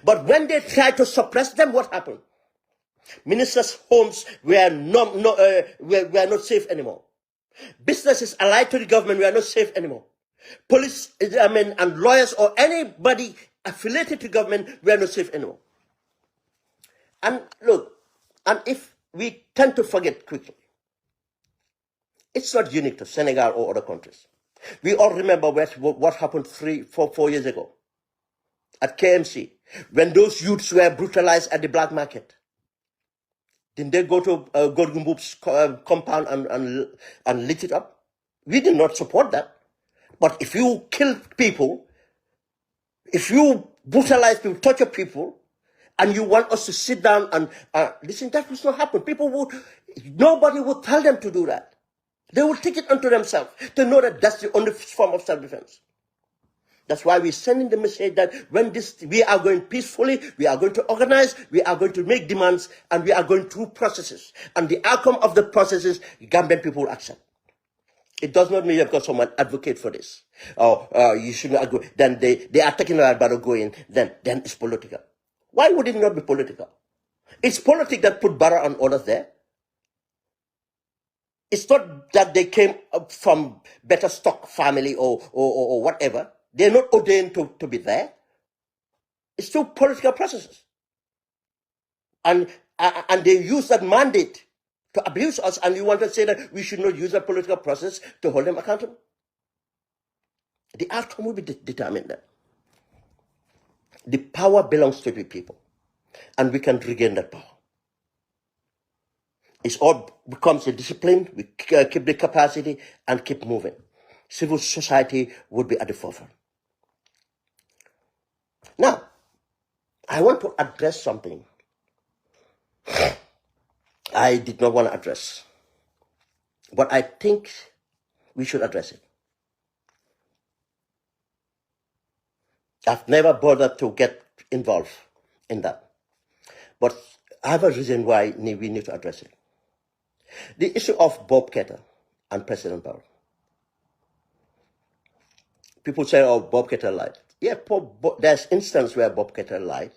But when they tried to suppress them, what happened? Ministers' homes were not safe anymore. Businesses allied to the government were not safe anymore. Police, and lawyers or anybody affiliated to government were not safe anymore. And look, and if we tend to forget quickly, it's not unique to Senegal or other countries. We all remember what happened 4 years ago at KMC, when those youths were brutalized at the black market. Didn't they go to Gorgumbub's compound and lit it up? We did not support that. But if you kill people, if you brutalize people, torture people, and you want us to sit down and listen, that will not happen. Nobody would tell them to do that. They will take it unto themselves to know that that's the only form of self-defense. That's why we're sending the message that we are going peacefully, we are going to organize, we are going to make demands, and we are going through processes. And the outcome of the processes, Gambian people will accept. It does not mean because someone advocate for this. Or you should not go. Then they are talking about going, then it's political. Why would it not be political? It's politics that put Barra and others there. It's not that they came up from better stock family or whatever. They're not ordained to be there. It's still political processes. And they use that mandate to abuse us, and you want to say that we should not use a political process to hold them accountable? The outcome will be determined then. The power belongs to the people, and we can regain that power. It all becomes a discipline, we keep the capacity and keep moving. Civil society would be at the forefront. Now, I want to address something I did not want to address, but I think we should address it. I've never bothered to get involved in that, but I have a reason why we need to address it. The issue of Bob Ketter and President Barrow. People say, oh, Bob Ketter lied. Yeah, there's instance where Bob Ketter lied.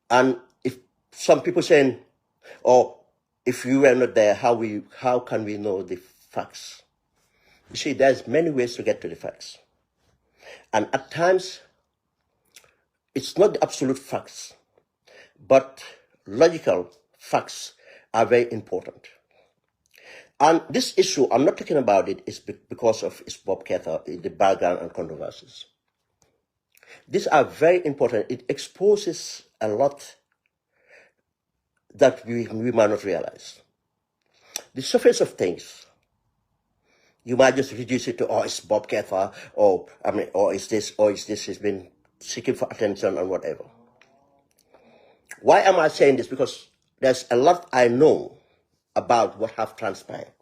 And if some people saying, oh, if you were not there, how can we know the facts? You see, there's many ways to get to the facts. And at times, it's not the absolute facts, but logical facts are very important. And this issue, I'm not talking about it, is because of its Bob Ketter, the background and controversies. These are very important. It exposes a lot that we might not realize. The surface of things, you might just reduce it to, oh, it's Bob Ketter, or it's this, he's been seeking for attention and whatever. Why am I saying this? Because there's a lot I know about what have transpired.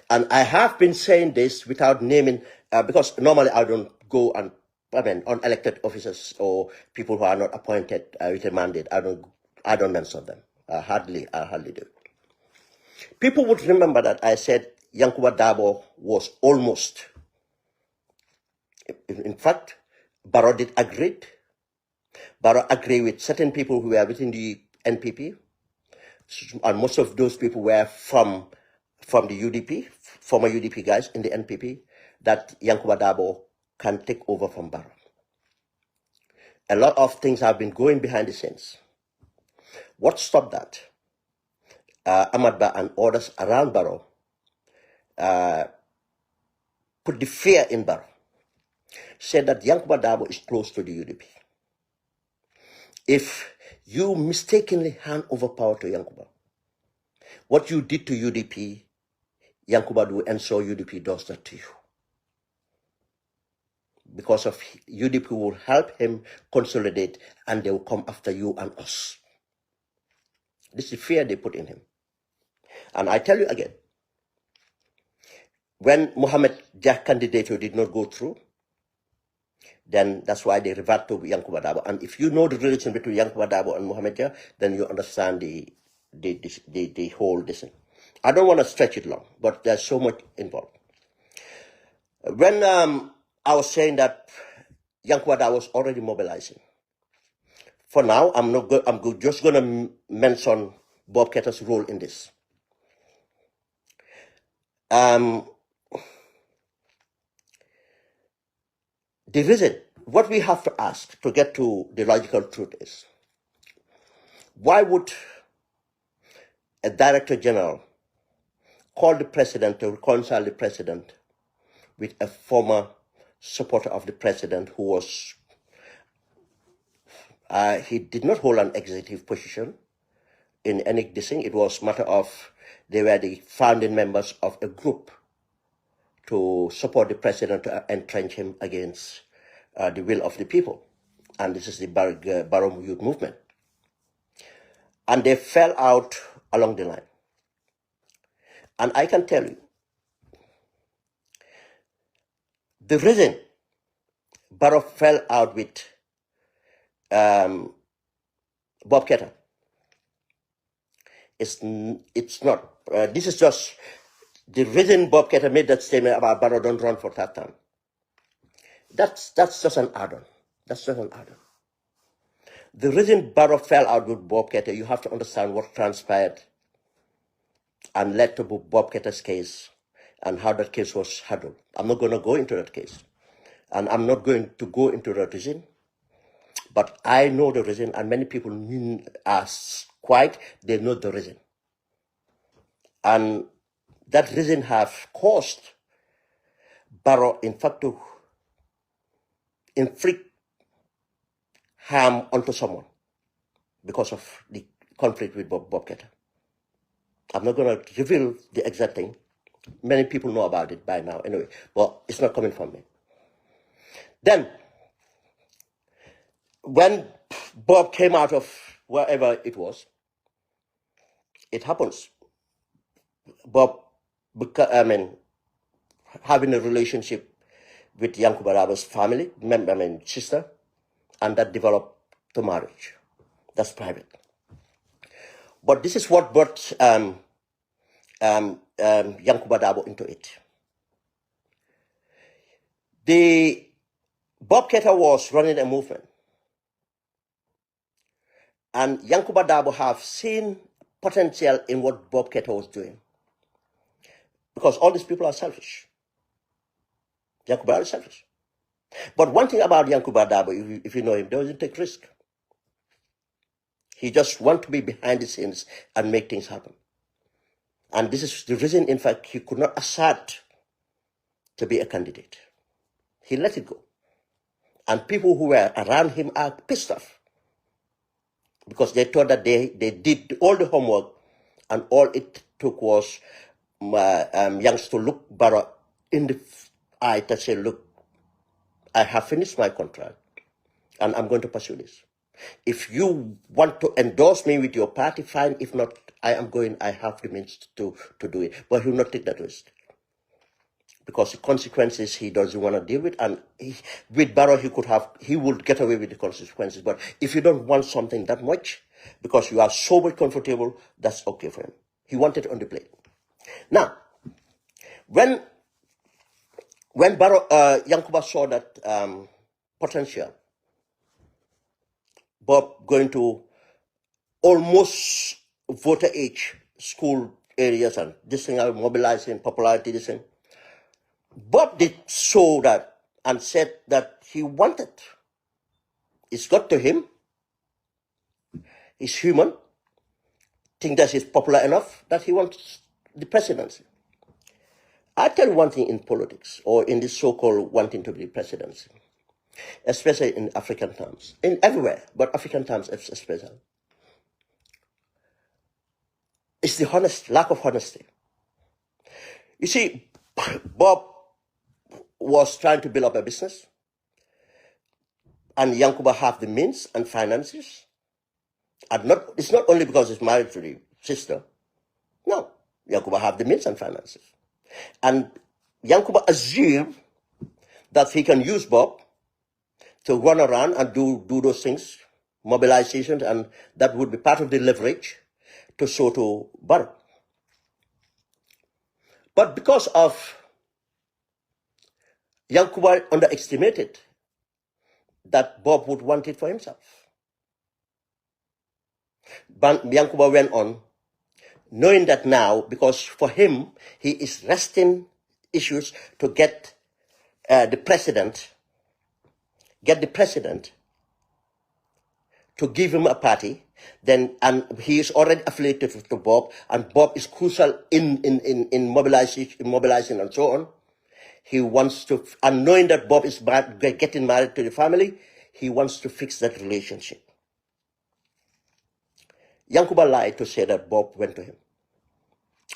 And I have been saying this without naming, because normally I don't go and, on elected officers or people who are not appointed with a mandate, I don't mention them. I hardly do. People would remember that I said Yankuba Dabo was almost. In fact, Barrow did agree. Barrow agreed with certain people who were within the NPP, and most of those people were from the UDP, former UDP guys in the NPP, that Yankuba Dabo can take over from Barrow. A lot of things have been going behind the scenes. What stopped that? Ahmad Ba and others around Barrow put the fear in Barrow, said that Yankuba Dabo is close to the UDP. If you mistakenly hand over power to Yankuba, what you did to UDP, Yankuba will ensure UDP does that to you. Because of UDP will help him consolidate, and they will come after you and us. This is the fear they put in him. And I tell you again, when Mohammed Jah candidature did not go through, then that's why they revert to Yankuba Dabo. And if you know the relation between Yankuba Dabo and Mohammed Jah, then you understand the whole thing. I don't want to stretch it long, but there's so much involved. When I was saying that Yankuba Dabo was already mobilizing, for now, I'm just going to mention Bob Ketter's role in this. The reason, what we have to ask to get to the logical truth is, why would a director general call the president to reconcile the president with a former supporter of the president who was, he did not hold an executive position, in any thing. It was matter of they were the founding members of a group to support the president to entrench him against the will of the people. And this is the Barrow Youth Movement. And they fell out along the line. And I can tell you, the reason Barrow fell out with Bob Ketter, it's not. This is just the reason Bob Ketter made that statement about Barrow don't run for that time. That's just an add-on. That's just an add-on. The reason Barrow fell out with Bob Ketter, you have to understand what transpired and led to Bob Ketter's case and how that case was handled. I'm not going to go into that case. And I'm not going to go into that reason. But I know the reason, and many people they know the reason. And that reason have caused Barrow, in fact, to inflict harm onto someone because of the conflict with Bob Ketter. I'm not going to reveal the exact thing. Many people know about it by now anyway, but it's not coming from me. Then, when Bob came out of wherever it was, it happens. Bob, having a relationship with Yankuba Dabo's family, sister, and that developed to marriage. That's private. But this is what brought Yankuba Dabo into it. Bob Ketter was running a movement, and Yankuba Dabo have seen potential in what Bob Ketter was doing, because all these people are selfish. Yankuba is selfish. But one thing about Yankuba Dabo, if you know him, he doesn't take risk. He just wants to be behind the scenes and make things happen. And this is the reason, in fact, he could not assert to be a candidate. He let it go. And people who were around him are pissed off because they thought that they did all the homework and all it took was youngs to look Barrow in the eye to say, look, I have finished my contract and I'm going to pursue this. If you want to endorse me with your party, fine. If not, I have the means to do it. But he will not take that risk, because the consequences he doesn't want to deal with. And with Barrow, he would get away with the consequences. But if you don't want something that much, because you are so much comfortable, that's okay for him. He wanted it on the plate. Now, when Barrow, Yankuba saw that potential, Bob going to almost voter age school areas and this thing, mobilizing popularity, this thing, Bob did show that and said that he wanted. It's got to him. He's human. Think that he's popular enough that he wants the presidency. I tell you one thing in politics, or in this so-called wanting to be presidency, especially in African terms, in everywhere, but African terms especially, it's the lack of honesty. You see, Bob was trying to build up a business, and Yankuba have the means and finances, and it's not only because he's married to the sister. No, Yankuba have the means and finances. And Yankuba assumed that he can use Bob to run around and do those things, mobilization, and that would be part of the leverage to show to Barrow. But because of Yankuba underestimated that Bob would want it for himself, Yankuba went on, knowing that now, because for him, he is resting issues to get the president to give him a party, and he is already affiliated with Bob, and Bob is crucial in mobilizing and so on. He wants to, and knowing that Bob is getting married to the family, he wants to fix that relationship. Yankuba lied to say that Bob went to him.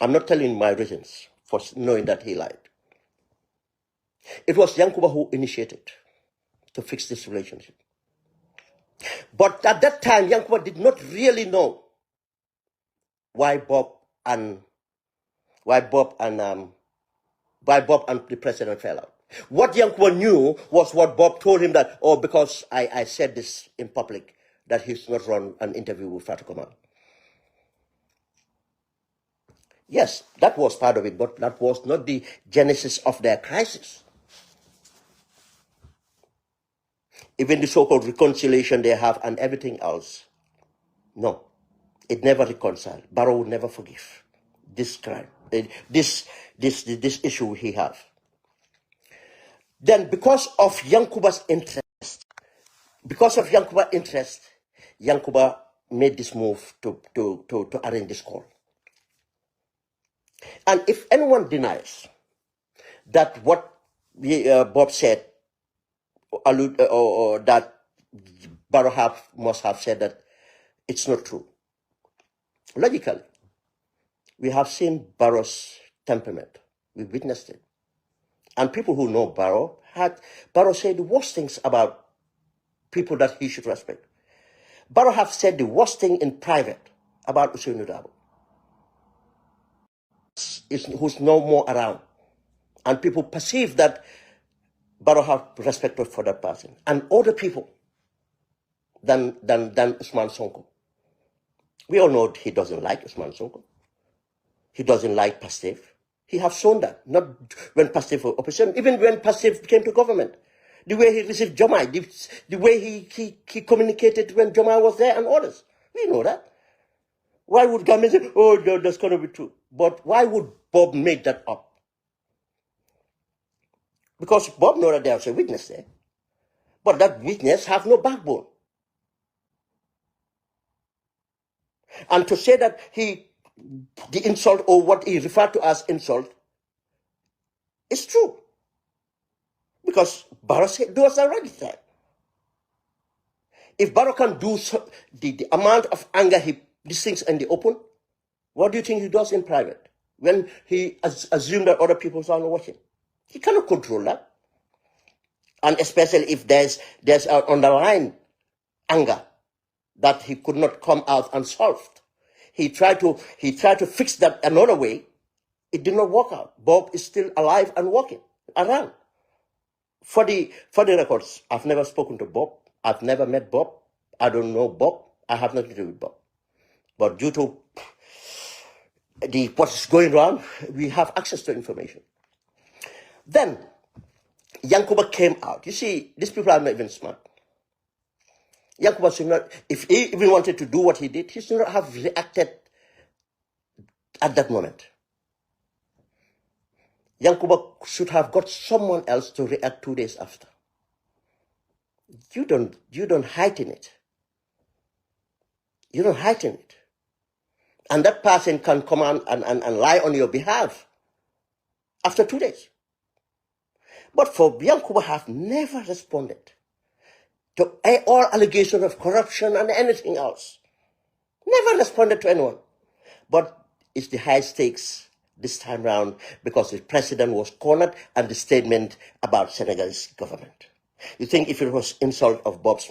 I'm not telling my reasons for knowing that he lied. It was Yankuba who initiated to fix this relationship. But at that time, Yankuba did not really know why Bob and the president fell out. What Yankuba knew was what Bob told him, that, oh, because I said this in public, that he's not run an interview with Fatou Kamal. Yes, that was part of it, but that was not the genesis of their crisis. Even the so-called reconciliation they have and everything else, no, it never reconciled. Barrow would never forgive this crime, this issue he have. Then, because of Yankuba's interest, Yankuba made this move to arrange this call. And if anyone denies that what Bob said, or that Barrow must have said that it's not true, logically, we have seen Barrow's temperament. We witnessed it. And people who know Barrow said the worst things about people that he should respect. Barrow have said the worst thing in private about Ousainou Darboe, who's no more around. And people perceive that Barrow have respect for that person and other people than Ousmane Sonko. We all know he doesn't like Ousmane Sonko. He doesn't like Pastef. He has shown that, not when Pastef was opposition, even when Pastef came to government. The way he received Jomai, the way he communicated when Jomai was there and others. We know that. Why would Gambians say, oh, no, that's going to be true? But why would Bob make that up? Because Bob knows that there's a witness there. But that witness have no backbone. And to say that the insult, or what he referred to as insult, is true. Because Barrow said those already said. If Barrow can do the amount of anger these things in the open, what do you think he does in private? When he assumes that other people are not watching. He cannot control that. And especially if there's an underlying anger that he could not come out unsolved. He tried to fix that another way. It did not work out. Bob is still alive and walking around. For the records, I've never spoken to Bob. I've never met Bob. I don't know Bob. I have nothing to do with Bob. But due to what is going on, we have access to information. Then, Yankuba came out. You see, these people are not even smart. Yankuba should not, if he even wanted to do what he did, he should not have reacted at that moment. Yankuba should have got someone else to react 2 days after. You don't heighten it. You don't heighten it. And that person can come on and lie on your behalf after 2 days. But for Yankuba have never responded to all allegations of corruption and anything else. Never responded to anyone. But it's the high stakes this time round because the president was cornered and the statement about Senegal's government. You think if it was insult of Bob's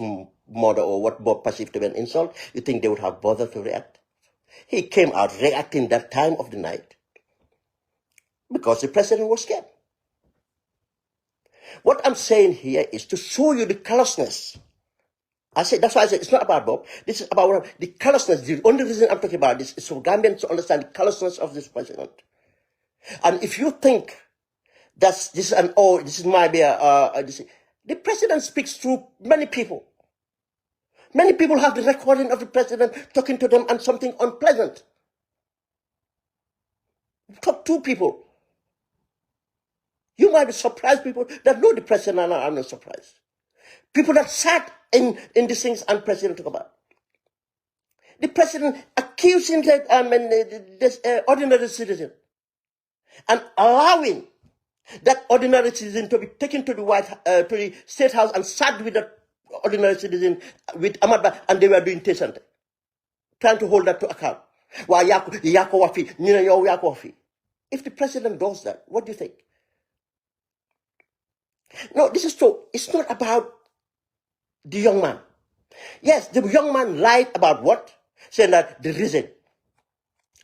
mother or what Bob perceived to be an insult, you think they would have bothered to react? He came out reacting that time of the night because the president was scared. What I'm saying here is to show you the callousness. That's why I said it's not about Bob. This is about the callousness. The only reason I'm talking about this is for Gambians to understand the callousness of this president. And if you think that this might be the president speaks through many people. Many people have the recording of the president talking to them and something unpleasant. Talk to people. You might be surprised, people that know the president and are not surprised. People that sat in these things and president talk about. The president accusing this ordinary citizen and allowing that ordinary citizen to be taken to the State House and sat with that ordinary citizen with Ahmad Ba, and they were doing Tesante. trying to hold that to account. Why yako wafi, nina yo yako wafi. If the president does that, what do you think? No, this is true. It's not about the young man. Yes, the young man lied about what? Saying that the reason.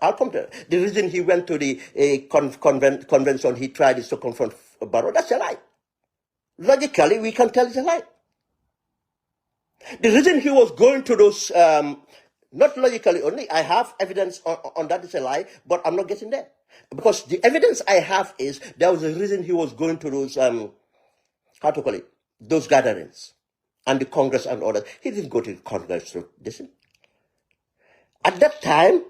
I'll come to it. The reason he went to the convention, he tried to confront Barrow, that's a lie. Logically, we can tell it's a lie. The reason he was going to those, not logically only, I have evidence on that it's a lie, but I'm not getting there. Because the evidence I have is there was a reason he was going to those, how to call it, those gatherings and the Congress and others. He didn't go to the Congress to listen. At that time,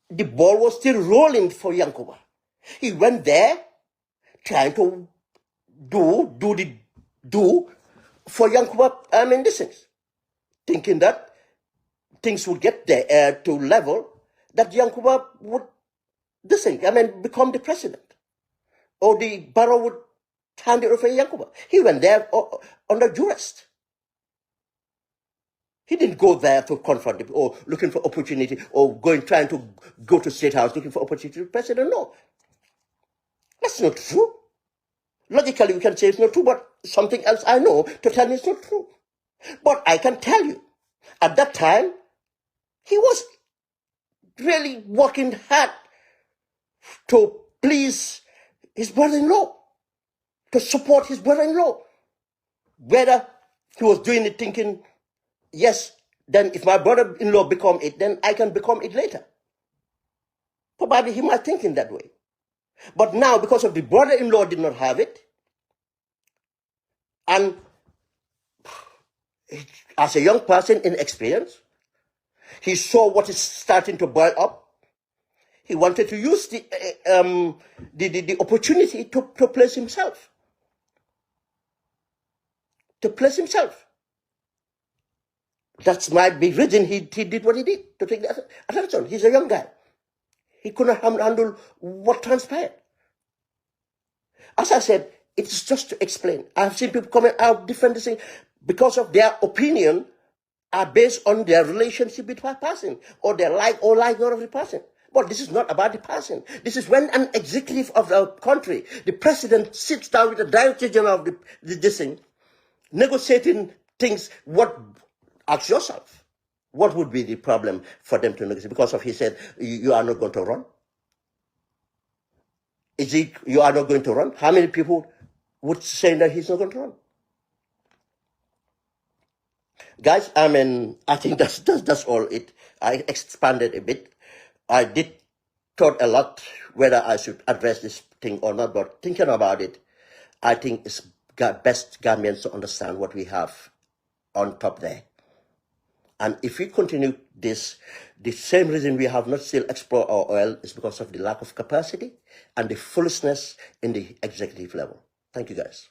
the ball was still rolling for Yankuba. He went there trying to do for Yankuba distance, thinking that things would get there to level that Yankuba would become the president, or the Barrow would hand it over to Yankuba. He went there under duress. He didn't go there to confront him or looking for opportunity or trying to go to State House looking for opportunity to president. No, that's not true. Logically, we can say it's not true, but something else I know to tell me it's not true. But I can tell you, at that time, he was really working hard to please his brother-in-law, to support his brother-in-law. Whether he was doing it thinking, yes, then if my brother-in-law become it, then I can become it later. Probably he might think in that way. But now, because of the brother-in-law did not have it, and as a young person in experience, he saw what is starting to boil up. He wanted to use the opportunity to place himself. To place himself. That's might be reason he did what he did, to take the attention. He's a young guy. He couldn't handle what transpired. As I said, it's just to explain. I've seen people coming out different things because of their opinion are based on their relationship with the person, or their like or like not of the person. But this is not about the person. This is when an executive of the country, the president, sits down with the director general of this thing, negotiating things. Ask yourself, what would be the problem for them to negotiate? Because he said, you are not going to run. Is it you are not going to run? How many people would say that he's not going to run? Guys, I think that's all it. I expanded a bit. I did thought a lot whether I should address this thing or not, but thinking about it, I think it's best Gambians to understand what we have on top there. And if we continue this, the same reason we have not still explored our oil is because of the lack of capacity and the foolishness in the executive level. Thank you, guys.